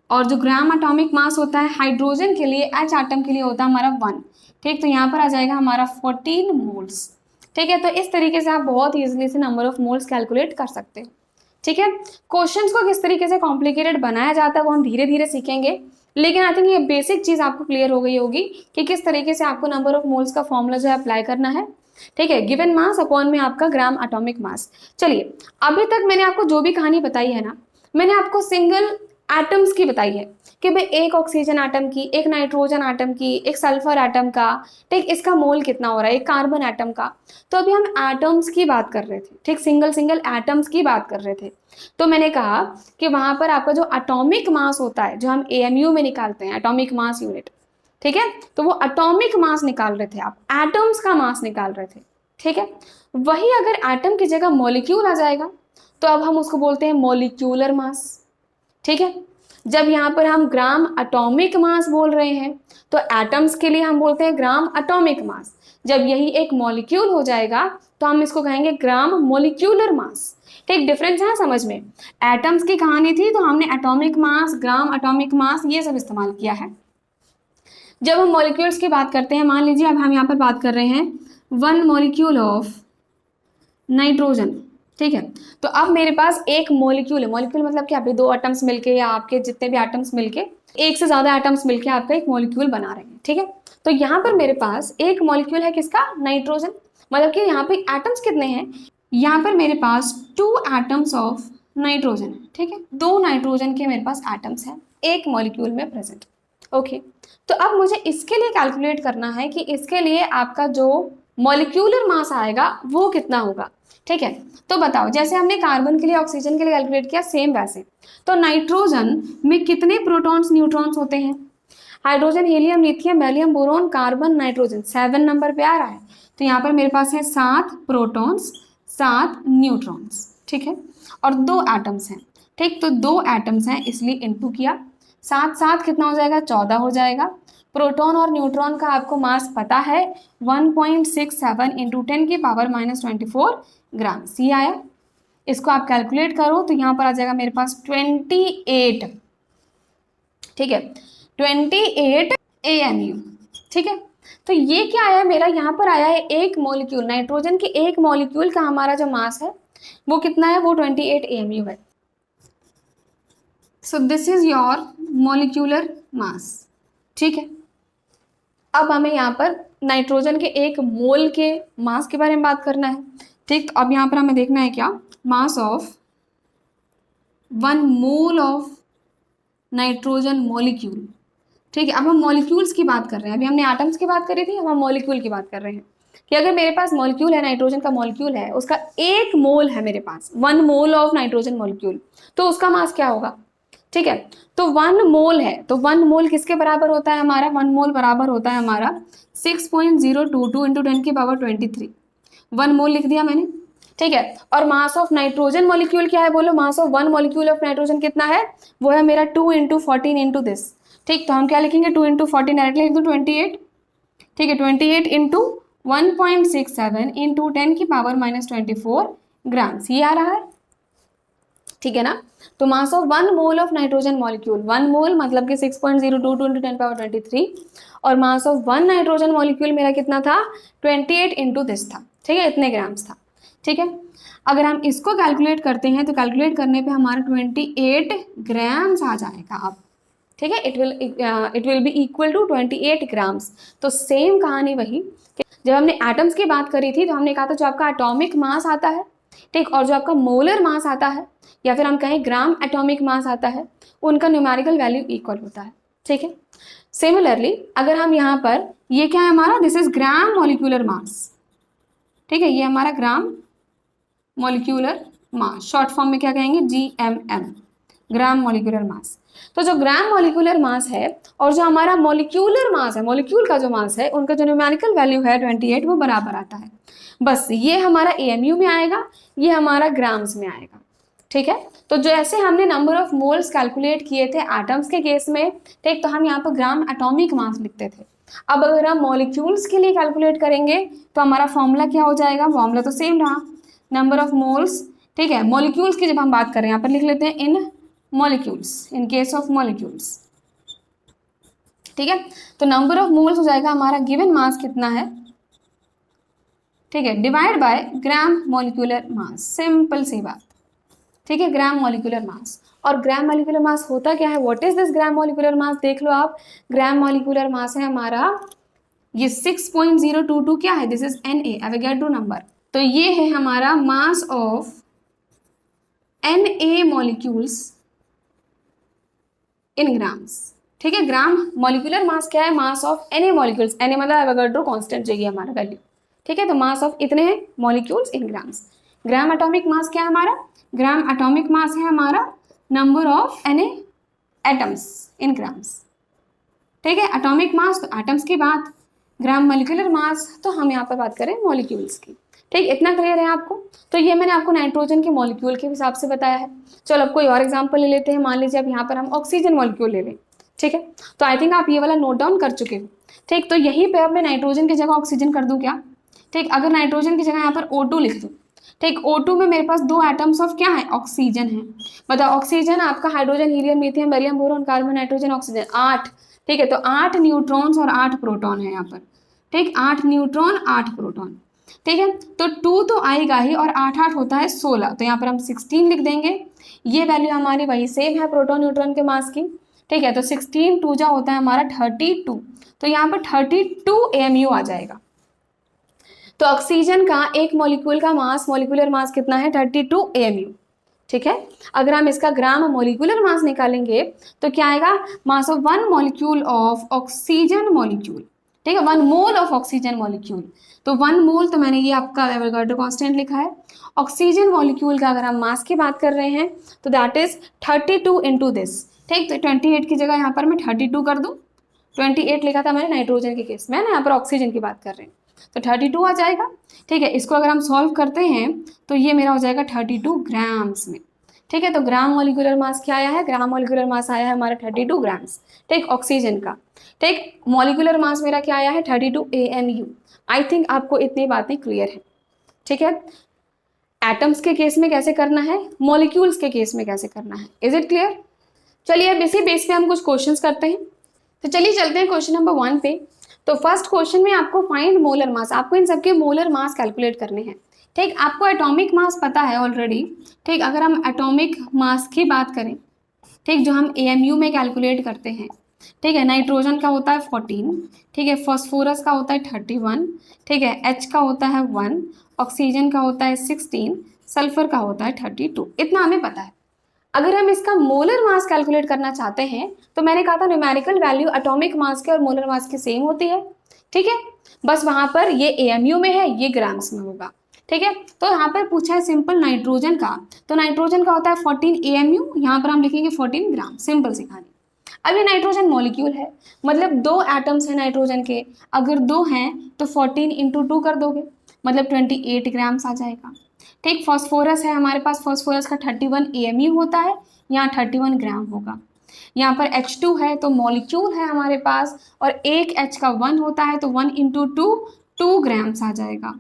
और जो ग्राम एटॉमिक मास होता है हाइड्रोजन के लिए, H एटम के लिए होता है हमारा 1। ठीक, तो यहाँ पर आ जाएगा हमारा 14 मोल्स। ठीक है, तो इस तरीके से आप बहुत ईजिली से नंबर ऑफ मोल्स कैलकुलेट कर सकते हो। ठीक है, क्वेश्चंस को किस तरीके से कॉम्प्लिकेटेड बनाया जाता है वो हम धीरे धीरे सीखेंगे, लेकिन आई थिंक ये बेसिक चीज आपको क्लियर हो गई होगी कि किस तरीके से आपको नंबर ऑफ मोल्स का फॉर्मूला जो है अप्लाई करना है। ठीक है, गिवन मास अपॉन में आपका ग्राम एटॉमिक मास। चलिए, अभी तक मैंने आपको जो भी कहानी बताई है ना, मैंने आपको सिंगल एटम्स की बताई है कि भाई एक ऑक्सीजन एटम की, एक नाइट्रोजन एटम की, एक सल्फर एटम का, ठीक, इसका मोल कितना हो रहा है, एक कार्बन एटम का। तो अभी हम एटम्स की बात कर रहे थे, ठीक, सिंगल सिंगल एटम्स की बात कर रहे थे। तो मैंने कहा कि वहां पर आपका जो एटॉमिक मास होता है, जो हम AMU में निकालते हैं, एटॉमिक मास यूनिट, ठीक है, तो वो एटॉमिक मास निकाल रहे थे, आप एटम्स का मास निकाल रहे थे। ठीक है, वही अगर एटम की जगह मॉलिक्यूल आ जाएगा तो अब हम उसको बोलते हैं मॉलिक्यूलर मास। ठीक है, जब यहाँ पर हम ग्राम एटॉमिक मास बोल रहे हैं तो एटम्स के लिए हम बोलते हैं ग्राम एटॉमिक मास, जब यही एक मॉलिक्यूल हो जाएगा तो हम इसको कहेंगे ग्राम मॉलिक्यूलर मास। ठीक, डिफरेंस है समझ में, एटम्स की कहानी थी तो हमने atomic mass, gram atomic mass ये सब इस्तेमाल किया है। जब हम मॉलिक्यूल्स की बात करते हैं, मान लीजिए अब हम यहाँ पर बात कर रहे हैं 1 मॉलिक्यूल ऑफ नाइट्रोजन, ठीक है। तो अब मेरे पास एक मॉलिक्यूल है, मॉलिक्यूल मतलब क्या, अभी 2 एटम्स मिलके या आपके जितने भी एटम्स मिलके, एक से ज्यादा एटम्स मिलके आपका एक मॉलिक्यूल बना रहे हैं, ठीक है। तो यहाँ पर मेरे पास एक मॉलिक्यूल है किसका, नाइट्रोजन, मतलब कि यहाँ पे एटम्स कितने हैं, यहाँ पर मेरे पास 2 एटम्स ऑफ नाइट्रोजन है, ठीक है। 2 नाइट्रोजन के मेरे पास एटम्स हैं एक मॉलिक्यूल में प्रेजेंट, ओके। तो अब मुझे इसके लिए कैलकुलेट करना है कि इसके लिए आपका जो मॉलिक्यूलर मास आएगा वो कितना होगा, ठीक है। तो बताओ, जैसे हमने कार्बन के लिए ऑक्सीजन के लिए कैलकुलेट किया, सेम वैसे। तो नाइट्रोजन में कितने प्रोटॉन्स न्यूट्रॉन्स होते हैं, hydrogen, helium, lithium, beryllium, boron, carbon, nitrogen, 7 number पे आ रहा है। तो यहाँ पर मेरे पास है 7 प्रोटॉन्स 7 न्यूट्रॉन्स, ठीक है, और 2 एटम्स हैं, ठीक। तो 2 एटम्स हैं इसलिए इनटू किया, 7 7 कितना हो जाएगा, 14 हो जाएगा। प्रोटॉन और न्यूट्रॉन का आपको मास पता है 1.67 इंटू 10 की पावर -24 ग्राम, सी आया। इसको आप कैलकुलेट करो तो यहाँ पर आ जाएगा मेरे पास 28, ठीक है, 28 AMU, ठीक है। तो ये क्या आया मेरा, यहाँ पर आया है एक मॉलिक्यूल, नाइट्रोजन के एक मॉलिक्यूल का हमारा जो मास है वो कितना है, वो 28 AMU है। So this is your molecular mass, ठीक है। अब हमें यहाँ पर नाइट्रोजन के एक मोल के मास के बारे में बात करना है, ठीक। तो अब यहाँ पर हमें देखना है क्या, mass of 1 mole of nitrogen molecule, ठीक है। अब हम मॉलिक्यूल्स की बात कर रहे हैं, अभी हमने एटम्स की बात करी थी, अब हम मॉलिक्यूल की बात कर रहे हैं कि अगर मेरे पास मॉलिक्यूल है, नाइट्रोजन का मॉलिक्यूल है, उसका 1 मोल है मेरे पास, 1 मोल ऑफ नाइट्रोजन मॉलिक्यूल, तो उसका मास क्या होगा, ठीक है। तो 1 मोल है, तो 1 मोल किसके बराबर होता है हमारा, 1 मोल बराबर होता है हमारा 6.022 इंटू 10 की पावर 23, 1 मोल लिख दिया मैंने, ठीक है। और मास ऑफ नाइट्रोजन मॉलिक्यूल क्या है, बोलो, mass of 1 molecule of nitrogen कितना है, वो है मेरा 2 इंटू 14 इंटू दिस, ठीक। तो हम क्या लिखेंगे, 2 इंटू 14 डायरेक्टली लिख दो 28, ठीक है, 28 इंटू 1.67 इंटू 10 की पावर -24 ग्राम्स, ये आ रहा है, ठीक है ना। तो mass of 1 mole of nitrogen molecule, 1 मोल मतलब कि 6.022 इंटू 10 पावर 23, और मास ऑफ 1 नाइट्रोजन मॉलिक्यूल मेरा कितना था, 28 इंटू दिस था, ठीक है, इतने ग्राम्स था, ठीक है। अगर हम इसको कैलकुलेट करते हैं तो कैलकुलेट करने पे हमारा 28 ग्राम्स आ जाएगा अब, ठीक है, it will be equal to 28 grams. तो सेम कहानी वही, जब हमने एटम्स की बात करी थी तो हमने कहा था जो आपका एटॉमिक मास आता है, ठीक, और जो आपका मोलर मास आता है या फिर हम कहें ग्राम एटॉमिक मास आता है, उनका न्यूमेरिकल वैल्यू इक्वल होता है, ठीक है। सिमिलरली अगर हम यहाँ पर, ये क्या है हमारा, दिस इज ग्राम मॉलिक्यूलर मास, ठीक है, ये हमारा ग्राम मॉलिक्यूलर मास, शॉर्ट फॉर्म में क्या कहेंगे, GMM, ग्राम मॉलिक्यूलर मास। तो जो ग्राम मॉलिक्यूलर मास है और जो हमारा मॉलिक्यूलर मास है, मॉलिक्यूल का जो मास है, उनका जो न्यूमेरिकल वैल्यू है 28, वो बराबर आता है। बस ये हमारा AMU में आएगा, ये हमारा ग्राम्स में आएगा, ठीक है। तो जैसे हमने नंबर ऑफ मोल्स कैलकुलेट किए थे एटम्स के केस में, ठीक, तो हम यहाँ पर ग्राम एटॉमिक मास लिखते थे। अब अगर हम मॉलिक्यूल्स के लिए कैलकुलेट करेंगे तो हमारा फॉर्मूला क्या हो जाएगा, फॉर्मूला तो सेम रहा, नंबर ऑफ मोल्स, ठीक है। मॉलिक्यूल्स की जब हम बात करें, यहाँ पर लिख लेते हैं in molecules, in case of molecules, ठीक है। तो नंबर ऑफ मोल्स हो जाएगा हमारा गिवन मास कितना है, ठीक है, divide by gram molecular mass, simple सी बात, ठीक है, ग्राम मॉलिक्यूलर मास। और ग्राम मॉलिक्यूलर मास होता क्या है, what is this gram molecular मास, देख लो आप, ग्राम मॉलिक्यूलर मास है हमारा ये 6.022 क्या है, this is Na, Avogadro number. तो ये है हमारा mass of Na molecules in grams, ठीक है। ग्राम मॉलिक्यूलर मास क्या है, mass of Na molecules, Na मतलब एवोगैड्रो कांस्टेंट चाहिए हमारा वैल्यू, ठीक है। तो मास ऑफ इतने हैं molecules in grams. Gram atomic mass क्या है हमारा, ग्राम एटॉमिक मास है हमारा number of Na atoms in grams, ठीक है। एटॉमिक मास तो एटम्स की बात, ग्राम मॉलिक्यूलर मास तो हम यहाँ पर बात करें मॉलिक्यूल्स की, ठीक। इतना क्लियर है आपको। तो ये मैंने आपको नाइट्रोजन के मॉलिक्यूल के हिसाब से बताया है। चलो अब कोई और एग्जांपल ले लेते हैं, मान लीजिए अब यहाँ पर हम ऑक्सीजन मॉलिक्यूल ले लें, ठीक है। तो आई थिंक आप ये वाला नोट डाउन कर चुके हो, ठीक। तो यहीं पे अब मैं नाइट्रोजन की जगह ऑक्सीजन कर दूं क्या, ठीक। अगर नाइट्रोजन की जगह यहाँ पर O2 लिख दूं, ठीक, O2 में मेरे पास 2 एटम्स ऑफ क्या है, ऑक्सीजन है। बताओ ऑक्सीजन आपका hydrogen, helium, lithium, beryllium, boron, carbon, nitrogen, oxygen, 8, ठीक है, तो 8 न्यूट्रॉन्स और 8 प्रोटॉन है यहाँ पर, ठीक, 8 न्यूट्रॉन 8 प्रोटॉन, ठीक है। तो 2 तो आएगा ही, और 8 8 होता है 16, तो यहाँ पर हम 16 लिख देंगे। ये वैल्यू हमारी वही सेम है प्रोटॉन न्यूट्रॉन के मास की, ठीक है। तो 16 2 जा होता है हमारा 32, तो यहाँ पर 32 AMU आ जाएगा। तो ऑक्सीजन का एक मॉलिक्यूल का मास, मॉलिक्यूलर मास कितना है, 32 AMU, ठीक है। अगर हम इसका ग्राम मॉलिक्यूलर मास निकालेंगे तो क्या आएगा, mass of 1 molecule of oxygen molecule, ठीक है, 1 मोल ऑफ ऑक्सीजन मॉलिक्यूल। तो 1 मोल, तो मैंने ये आपका एवोगाड्रो कांस्टेंट लिखा है। ऑक्सीजन मॉलिक्यूल का अगर हम मास की बात कर रहे हैं तो दैट इज 32 इंटू दिस, ठीक। तो 28 की जगह यहाँ पर मैं 32 कर दूँ, 28 लिखा था मैंने नाइट्रोजन के केस में, ना यहाँ पर ऑक्सीजन की बात कर रहे हैं, तो 32 आ जाएगा, ठीक है। इसको अगर हम सॉल्व करते हैं तो ये मेरा हो जाएगा 32 ग्राम्स में, ठीक है। तो ग्राम मॉलिक्यूलर मास क्या आया है, ग्राम मॉलिक्यूलर मास आया है हमारा 32 ग्राम्स, ठीक, ऑक्सीजन का, ठीक। मॉलिक्यूलर मास मेरा क्या आया है, 32 AMU। आई थिंक आपको इतनी बातें क्लियर है, ठीक है। एटम्स के केस में कैसे करना है, मॉलिक्यूल्स के केस में कैसे करना है, इज इट क्लियर। चलिए अब इसी बेस पे हम कुछ क्वेश्चंस करते हैं। तो चलिए चलते हैं क्वेश्चन नंबर 1 पे। तो फर्स्ट क्वेश्चन में आपको फाइंड मोलर मास, आपको इन सबके मोलर मास कैलकुलेट करने हैं, ठीक। आपको एटॉमिक मास पता है ऑलरेडी, ठीक। अगर हम एटॉमिक मास की बात करें, ठीक, जो हम AMU में कैलकुलेट करते हैं, ठीक है, नाइट्रोजन का होता है 14, ठीक है, फॉस्फोरस का होता है 31, ठीक है, H का होता है 1, ऑक्सीजन का होता है 16, सल्फर का होता है 32, इतना हमें पता है। अगर हम इसका मोलर मास कैलकुलेट करना चाहते हैं तो मैंने कहा था न्यूमेरिकल वैल्यू एटॉमिक मास के और मोलर मास की सेम होती है, ठीक है, बस वहां पर ये AMU में है, ये ग्राम्स में होगा, ठीक है। तो यहाँ पर पूछा है सिंपल नाइट्रोजन का, तो नाइट्रोजन का होता है 14 AMU, यहाँ पर हम लिखेंगे 14 ग्राम, सिंपल सी कहानी। अब ये नाइट्रोजन मॉलिक्यूल है, मतलब 2 एटम्स हैं नाइट्रोजन के, अगर 2 हैं तो 14 इंटू 2 कर दोगे, मतलब 28 ग्राम्स आ जाएगा, ठीक। फॉस्फोरस है हमारे पास, फॉस्फोरस का 31 AMU होता है, यहाँ 31 ग्राम होगा। यहाँ पर H2 है तो मॉलिक्यूल है हमारे पास, और एक H का 1 होता है, तो 1 इंटू 2 2 ग्राम्स आ जाएगा।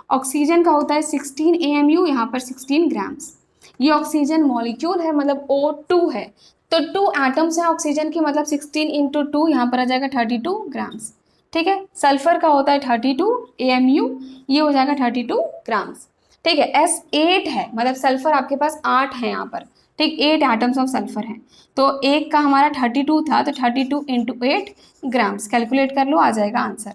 ऑक्सीजन का होता है 16 AMU, यहाँ पर 16 ग्राम्स। ये ऑक्सीजन मॉलिक्यूल है, मतलब O2 है, तो 2 एटम्स हैं ऑक्सीजन की, मतलब 16 इंटू 2 यहाँ पर आ जाएगा 32 ग्राम्स, ठीक है। सल्फर का होता है 32 AMU, ये हो जाएगा 32 ग्राम्स, ठीक है। S8 है, मतलब सल्फर आपके पास 8 है यहाँ पर, ठीक, 8 एटम्स ऑफ सल्फर हैं, तो एक का हमारा 32 था, तो 32 इंटू 8 ग्राम्स, कैलकुलेट कर लो, आ जाएगा आंसर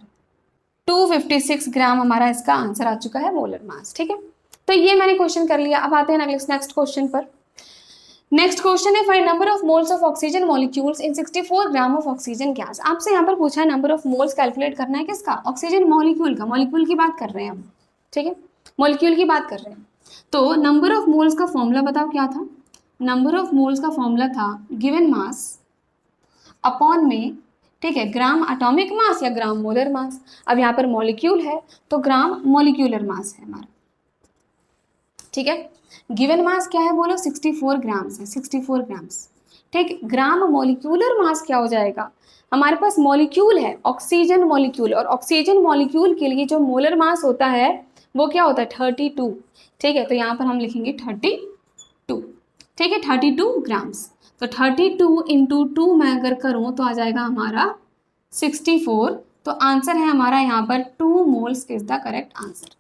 256 ग्राम, हमारा इसका आंसर आ चुका है मोलर मास, ठीक है। तो ये मैंने क्वेश्चन कर लिया। अब आते हैं नेक्स्ट क्वेश्चन पर। नेक्स्ट क्वेश्चन है find number of moles of oxygen molecules in 64 gram of oxygen gas. आपसे यहाँ पर पूछा है नंबर ऑफ मोल्स कैलकुलेट करना है, किसका, ऑक्सीजन मॉलिक्यूल का, मॉलिक्यूल की बात कर रहे हैं हम, ठीक है, मॉलिक्यूल की बात कर रहे हैं। तो नंबर ऑफ मोल्स का फॉर्मूला बताओ क्या था, नंबर ऑफ मोल्स का फॉर्मूला था गिवन मास अपॉन में, ठीक है, ग्राम एटॉमिक मास या ग्राम मोलर मास। अब यहाँ पर मॉलिक्यूल है तो ग्राम मॉलिक्यूलर मास है हमारा, ठीक है। गिवन मास क्या है बोलो, 64 ग्राम्स है, 64 ग्राम्स, ठीक। ग्राम मॉलिक्यूलर मास क्या हो जाएगा, हमारे पास मॉलिक्यूल है ऑक्सीजन मॉलिक्यूल, और ऑक्सीजन मॉलिक्यूल के लिए जो मोलर मास होता है वो क्या होता है 32, ठीक है। तो यहाँ पर हम लिखेंगे 32, ठीक है, 32 ग्राम्स। तो 32 इंटू 2 मैं अगर करूँ तो आ जाएगा हमारा 64, तो आंसर है हमारा यहाँ पर 2 moles is the correct answer,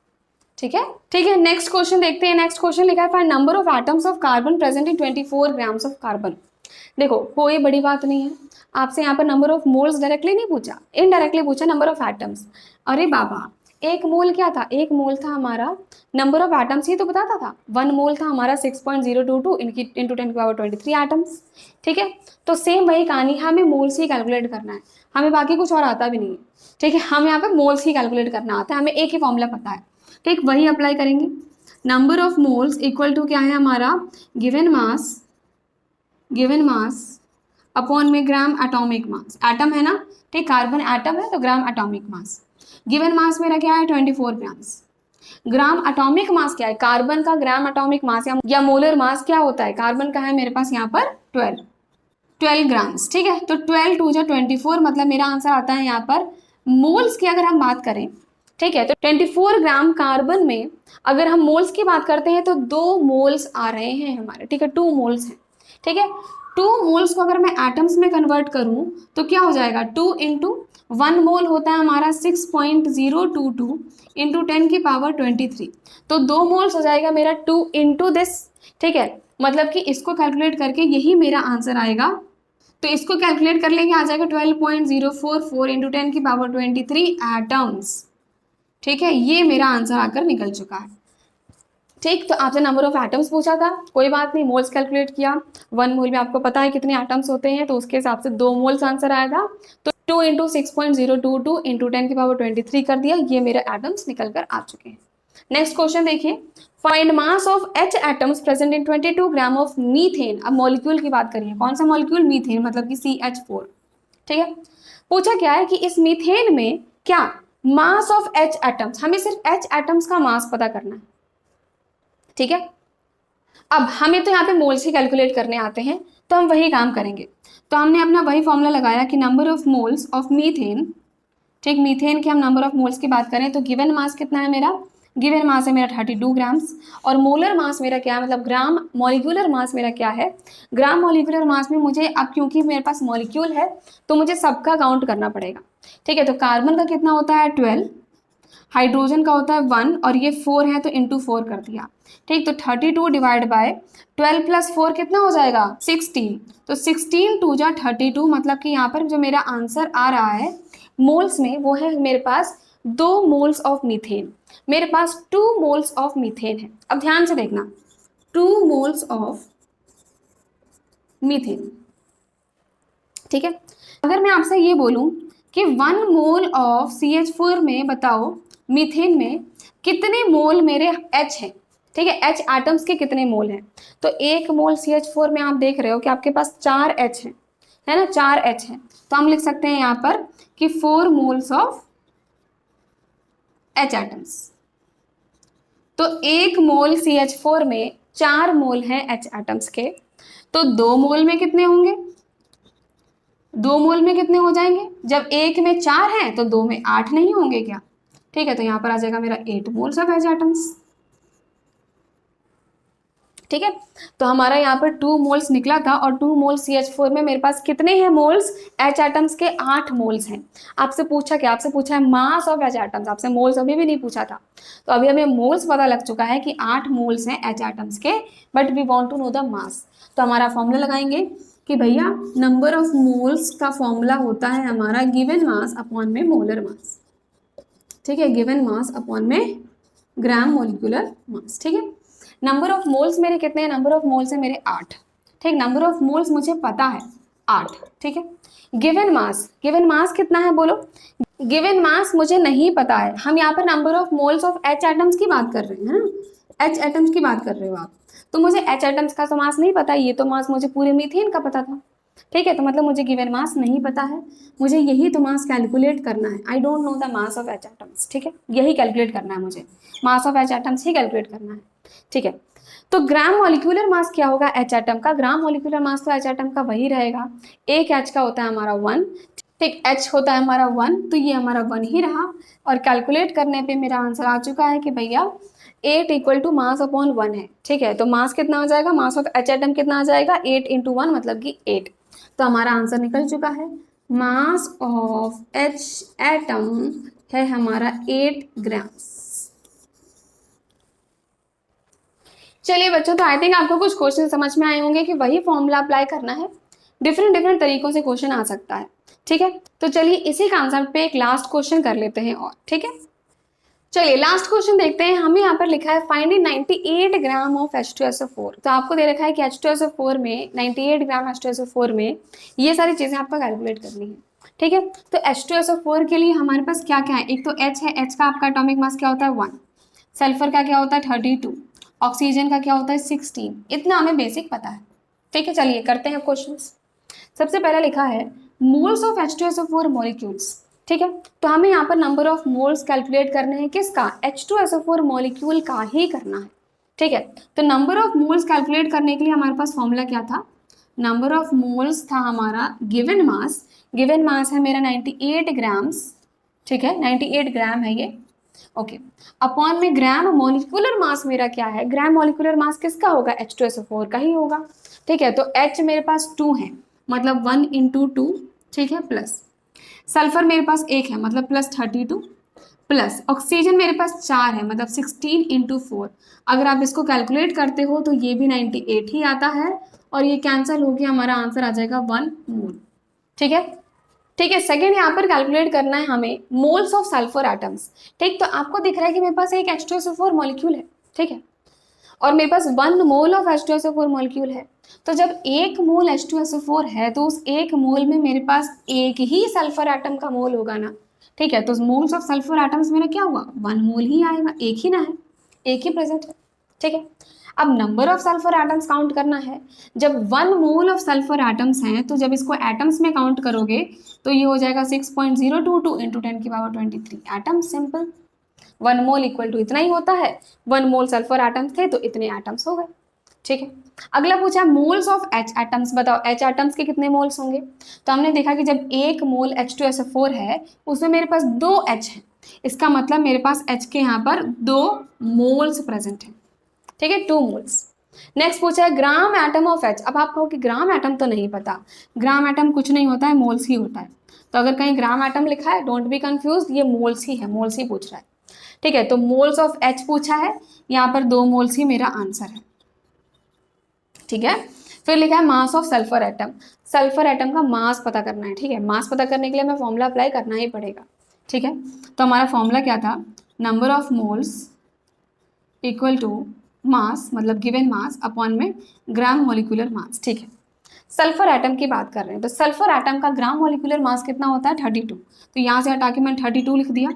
ठीक है, ठीक है। नेक्स्ट क्वेश्चन देखते हैं। नेक्स्ट क्वेश्चन लिखा है find number of atoms of carbon present in 24 grams of carbon. देखो कोई बड़ी बात नहीं है, आपसे यहाँ पर नंबर ऑफ मोल्स डायरेक्टली नहीं पूछा, इनडायरेक्टली पूछा नंबर ऑफ एटम्स। अरे बाबा, एक मोल क्या था, एक मोल था हमारा, नंबर ऑफ एटम्स ही तो बताता था, 1 मोल था हमारा 6.022 इंटू 10⁻23 एटम्स, ठीक है। तो सेम वही कहानी, हमें मोल्स ही कैलकुलेट करना है, हमें बाकी कुछ और आता भी नहीं है, ठीक है। हमें यहाँ पर मोल्स ही कैलकुलेट करना आता है, हमें एक ही फॉर्मूला पता है, ठीक, वही अप्लाई करेंगे। Number of moles equal to क्या है हमारा, गिवन मास अपॉन में ग्राम एटॉमिक मास, एटम है ना, ठीक, कार्बन एटम है तो gram atomic mass. Given mass मेरा क्या है 24 ग्राम्स। ग्राम एटॉमिक मास क्या है, कार्बन का ग्राम एटॉमिक मास या मोलर मास क्या होता है, कार्बन का है मेरे पास यहाँ पर 12 ग्राम्स, ठीक है। तो 12 2 जा 24, मतलब मेरा आंसर आता है यहाँ पर मोल्स की अगर हम बात करें, ठीक है। तो 24 ग्राम कार्बन में अगर हम मोल्स की बात करते हैं तो 2 मोल्स आ रहे हैं हमारे, ठीक है, 2 मोल्स हैं, ठीक है। 2 मोल्स को अगर मैं एटम्स में कन्वर्ट करूं तो क्या हो जाएगा, 2 इंटू 1 मोल होता है हमारा 6.022 इंटू 10⁻23। तो 2 मोल्स हो जाएगा मेरा 2 इंटू दिस, ठीक है, मतलब कि इसको कैलकुलेट करके यही मेरा आंसर आएगा। तो इसको कैलकुलेट कर लेंगे, आ जाएगा 12.044 इंटू 10⁻23 एटम्स, ठीक है, ये मेरा आंसर आकर निकल चुका है। ठीक, तो आपसे नंबर ऑफ एटम्स पूछा था, कोई बात नहीं, मोल्स कैलकुलेट किया, 1 मोल में आपको पता है कितने एटम्स होते हैं, तो उसके हिसाब से 2 मोल्स आंसर आया था, तो 2 इंटू 6.022 इंटू 10⁻23 कर दिया, ये मेरे एटम्स निकल कर आ चुके हैं। नेक्स्ट क्वेश्चन देखिए, find mass of H atoms present in 22 gram of methane. अब मॉलिक्यूल की बात करिए, कौन सा मॉलिक्यूल, मीथेन, मतलब कि CH4, ठीक है। पूछा क्या है कि इस मीथेन में क्या मास ऑफ H एटम्स, हमें सिर्फ H एटम्स का मास पता करना है, ठीक है। अब हमें तो यहाँ पे मोल्स ही कैलकुलेट करने आते हैं, तो हम वही काम करेंगे। तो हमने अपना वही फॉर्मूला लगाया कि number of moles of methane, ठीक, मीथेन के हम नंबर ऑफ मोल्स की बात करें तो गिवन मास कितना है मेरा, गिवन मास है मेरा 32 ग्राम्स, और मोलर मास मेरा क्या है, मतलब ग्राम मॉलिक्यूलर मास मेरा क्या है, ग्राम मॉलिक्यूलर मास में मुझे अब क्योंकि मेरे पास मॉलिक्यूल है तो मुझे सबका काउंट करना पड़ेगा, ठीक है। तो कार्बन का कितना होता है 12, हाइड्रोजन का होता है 1, और ये 4 है तो इंटू 4 कर दिया, ठीक। तो 32 डिवाइड बाय 12 प्लस 4 कितना हो जाएगा 16, तो 16 2 जा 32, मतलब कि यहाँ पर जो मेरा आंसर आ रहा है मोल्स में वो है मेरे पास 2 मोल्स ऑफ मीथेन, मेरे पास 2 मोल्स ऑफ मीथेन है। अब ध्यान से देखना, 2 मोल्स ऑफ मीथेन, ठीक है। अगर मैं आपसे ये बोलूं कि 1 मोल ऑफ CH4 में बताओ मीथेन में कितने मोल मेरे H हैं, ठीक है, H एटम्स के कितने मोल हैं, तो 1 मोल CH4 में आप देख रहे हो कि आपके पास 4 H हैं, है ना, 4 H हैं, तो हम लिख सकते हैं यहाँ पर कि 4 मोल्स ऑफ H एटम्स। तो 1 मोल CH4 में 4 मोल हैं H एटम्स के, तो 2 मोल में कितने होंगे, 2 मोल में कितने हो जाएंगे, जब 1 में 4 हैं तो 2 में 8 नहीं होंगे क्या, ठीक है। तो यहाँ पर आ जाएगा मेरा 8 मोल्स ऑफ H एटम्स, ठीक है। तो हमारा यहाँ पर 2 मोल्स निकला था, और 2 मोल CH4 में मेरे पास कितने हैं मोल्स H एटम्स के, 8 मोल्स हैं। आपसे पूछा क्या, आपसे पूछा है मास ऑफ H एटम्स, आपसे मोल्स अभी भी नहीं पूछा था, तो अभी हमें मोल्स पता लग चुका है कि 8 मोल्स हैं H एटम्स के, but we want to know the mass. तो हमारा फॉर्मूला लगाएंगे कि भैया नंबर ऑफ मोल्स का फॉर्मूला होता है हमारा गिवन मास अपॉन में मोलर मास, ठीक है, गिवन मास अपॉन में ग्राम मॉलिक्यूलर मास, ठीक है। नंबर ऑफ मोल्स मेरे कितने हैं, नंबर ऑफ मोल्स है मेरे 8, ठीक, नंबर ऑफ मोल्स मुझे पता है 8, ठीक है। गिवन मास कितना है बोलो, गिवन मास मुझे नहीं पता है, हम यहाँ पर number of moles of H atoms की बात कर रहे हैं ना, H एटम्स की बात कर रहे हो आप, तो मुझे H एटम्स का तो मास नहीं पता, ये तो मास मुझे पूरे मीथेन का पता था, ठीक है। तो मतलब मुझे गिवन मास नहीं पता है, मुझे यही तो मास कैलकुलेट करना है, I don't know the mass of H atoms, ठीक है, यही कैलकुलेट करना है मुझे, mass of H atoms he calculate करना है, ठीक है। तो ग्राम मॉलिक्यूलर मास क्या होगा H एटम का, ग्राम मॉलिक्यूलर मास तो H एटम का वही रहेगा, एक H का होता है हमारा 1, ठीक, H होता है हमारा 1, तो ये हमारा 1 ही रहा, और कैलकुलेट करने पे मेरा आंसर आ चुका है कि भैया 8 इक्वल टू मास अपॉन 1 है, ठीक है। तो मास कितना हो जाएगा, मास ऑफ H एटम कितना आ जाएगा, 8 इंटू 1 मतलब कि 8, तो हमारा आंसर निकल चुका है, मास ऑफ H एटम है हमारा 8 ग्राम्स। चलिए बच्चों, तो आई थिंक आपको कुछ क्वेश्चन समझ में आए होंगे कि वही फॉर्मूला अप्लाई करना है, डिफरेंट तरीकों से क्वेश्चन आ सकता है, ठीक है। तो चलिए इसी कॉन्सेप्ट पे एक लास्ट क्वेश्चन कर लेते हैं और, ठीक है। चलिए लास्ट क्वेश्चन देखते हैं, हमें यहाँ पर लिखा है फाइंड 98 ग्राम ऑफ H2SO4। तो आपको दे रखा है कि H2SO4 में 98 ग्राम H2SO4 में ये सारी चीजें आपको कैलकुलेट करनी है, ठीक है। तो H2SO4 के लिए हमारे पास क्या क्या है, एक तो H है, H का आपका एटॉमिक मास क्या होता है 1, सल्फर का क्या होता है 32, ऑक्सीजन का क्या होता है 16, इतना हमें बेसिक पता है, ठीक है। चलिए करते हैं क्वेश्चंस। सबसे पहला लिखा है मोल्स ऑफ H2SO4 मॉलिक्यूल्स, ठीक है। तो हमें यहाँ पर नंबर ऑफ मोल्स कैलकुलेट करने हैं, किसका, H2SO4 मॉलिक्यूल का ही करना है, ठीक है। तो नंबर ऑफ मोल्स कैलकुलेट करने के लिए हमारे पास फॉर्मूला क्या था, नंबर ऑफ मोल्स था हमारा गिवन मास है मेरा 98 ग्राम्स, ठीक है, 98 ग्राम है ये, ओके, अपॉन में ग्राम मॉलिक्यूलर मास मेरा क्या है, ग्राम मॉलिक्यूलर मास किसका होगा, H2SO4 का ही होगा। ठीक है, तो H मेरे पास 2 है, मतलब 1 इंटू 2, ठीक है, प्लस सल्फर मेरे पास 1 है, मतलब प्लस 32, प्लस ऑक्सीजन मेरे पास 4 है, मतलब 16 इंटू 4। अगर आप इसको कैलकुलेट करते हो तो ये भी 98 ही आता है, और ये कैंसिल होकर हमारा आंसर आ जाएगा 1 मोल। ठीक है, ठीक है। सेकेंड यहाँ पर कैलकुलेट करना है हमें मोल्स ऑफ सल्फर एटम्स। ठीक, तो आपको दिख रहा है कि मेरे पास एक H2SO4 मॉलिक्यूल है, ठीक है, और मेरे पास 1 मोल ऑफ H2SO4 मॉलिक्यूल है। तो जब 1 मोल H2SO4 है तो उस 1 मोल में मेरे पास एक ही सल्फर एटम का मोल होगा ना। ठीक है, तो मोल्स ऑफ सल्फर एटम्स मेरा क्या हुआ, 1 मोल ही आएगा, एक ही ना है, एक ही प्रेजेंट है। ठीक है, अब number of sulphur atoms count करना है। जब 1 मोल ऑफ सल्फर एटम्स हैं तो जब इसको एटम्स में काउंट करोगे तो ये हो जाएगा 6.022 into 10⁻23 atom. Simple, 1 mole equal to इतना ही होता है, 1 मोल सल्फर एटम्स थे तो इतने एटम्स हो गए। ठीक है, अगला पूछा मोल्स ऑफ H एटम्स, बताओ H एटम्स के कितने मोल्स होंगे। तो हमने देखा कि जब 1 मोल H2SO4 है उसमें मेरे पास 2 H है, इसका मतलब मेरे पास H के यहाँ पर 2 मोल्स प्रेजेंट है। ठीक है, 2 मोल्स। नेक्स्ट पूछा है ग्राम एटम ऑफ H। अब आप कहो कि ग्राम एटम तो नहीं पता, ग्राम एटम कुछ नहीं होता है, मोल्स ही होता है। तो अगर कहीं ग्राम एटम लिखा है डोंट बी कंफ्यूज, ये मोल्स ही है, मोल्स ही पूछ रहा है। ठीक है, तो मोल्स ऑफ H पूछा है, यहाँ पर 2 मोल्स ही मेरा आंसर है। ठीक है, फिर लिखा है mass of sulphur atom. Sulphur atom का मास पता करना है। ठीक है, मास पता करने के लिए हमें फॉर्मूला अप्लाई करना ही पड़ेगा। ठीक है, तो हमारा फॉर्मूला क्या था, number of moles equal to mass, मतलब गिवन मास अपॉन में ग्राम मॉलिक्यूलर मास। ठीक है, सल्फर एटम की बात कर रहे हैं तो सल्फर एटम का ग्राम मॉलिक्यूलर मास कितना होता है, 32। तो यहाँ से हटा के मैंने 32 लिख दिया।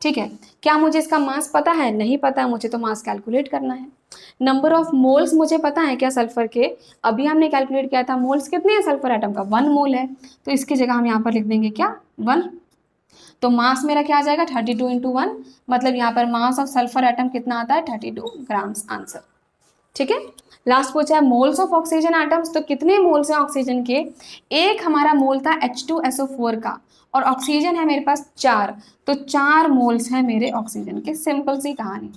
ठीक है, क्या मुझे इसका मास पता है, नहीं पता है, मुझे तो मास कैलकुलेट करना है। नंबर ऑफ मोल्स मुझे पता है क्या सल्फर के, अभी हमने कैलकुलेट किया था, मोल्स कितने हैं सल्फर एटम का, 1 मोल है, तो इसकी जगह हम यहाँ पर लिख देंगे क्या, 1। तो मास मेरा क्या आ जाएगा, 32 इंटू 1, मतलब यहाँ पर मास ऑफ सल्फर एटम कितना आता है, 32 ग्राम्स, आंसर। ठीक है, लास्ट पूछा है मोल्स ऑफ ऑक्सीजन एटम्स। तो कितने मोल्स हैं ऑक्सीजन के, एक हमारा मोल था H2SO4 का, और ऑक्सीजन है मेरे पास 4, तो 4 मोल्स हैं मेरे ऑक्सीजन के। सिंपल सी कहानी।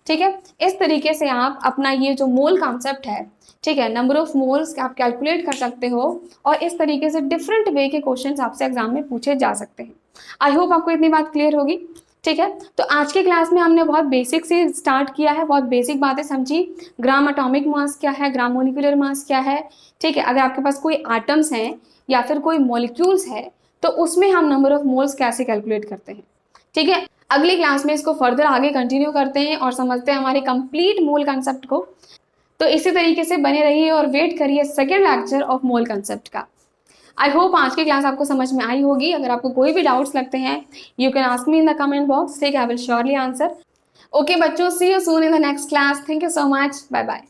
ठीक है, इस तरीके से आप अपना ये जो मोल कॉन्सेप्ट है, ठीक है, नंबर ऑफ मोल्स आप कैलकुलेट कर सकते हो, और इस तरीके से डिफरेंट वे के क्वेश्चंस आपसे एग्जाम में पूछे जा सकते हैं। आई होप आपको इतनी बात क्लियर होगी। ठीक है, तो आज के क्लास में हमने बहुत बेसिक से स्टार्ट किया है, बहुत बेसिक बातें समझी। ग्राम एटॉमिक मास क्या है, ग्राम मोलिकुलर मास क्या है। ठीक है, अगर आपके पास कोई एटम्स हैं या फिर कोई मॉलिक्यूल्स है तो उसमें हम नंबर ऑफ मोल्स कैसे कैलकुलेट करते हैं। ठीक है, अगली क्लास में इसको फर्दर आगे कंटिन्यू करते हैं और समझते हैं हमारे कंप्लीट मोल कंसेप्ट को। तो इसी तरीके से बने रहिए और वेट करिए second lecture of mole concept का। आई होप आज की क्लास आपको समझ में आई होगी। अगर आपको कोई भी डाउट्स लगते हैं you can ask me in the comment box. ठीक है, I will surely answer. Okay बच्चों, see you soon in the next class. Thank you so much, bye bye.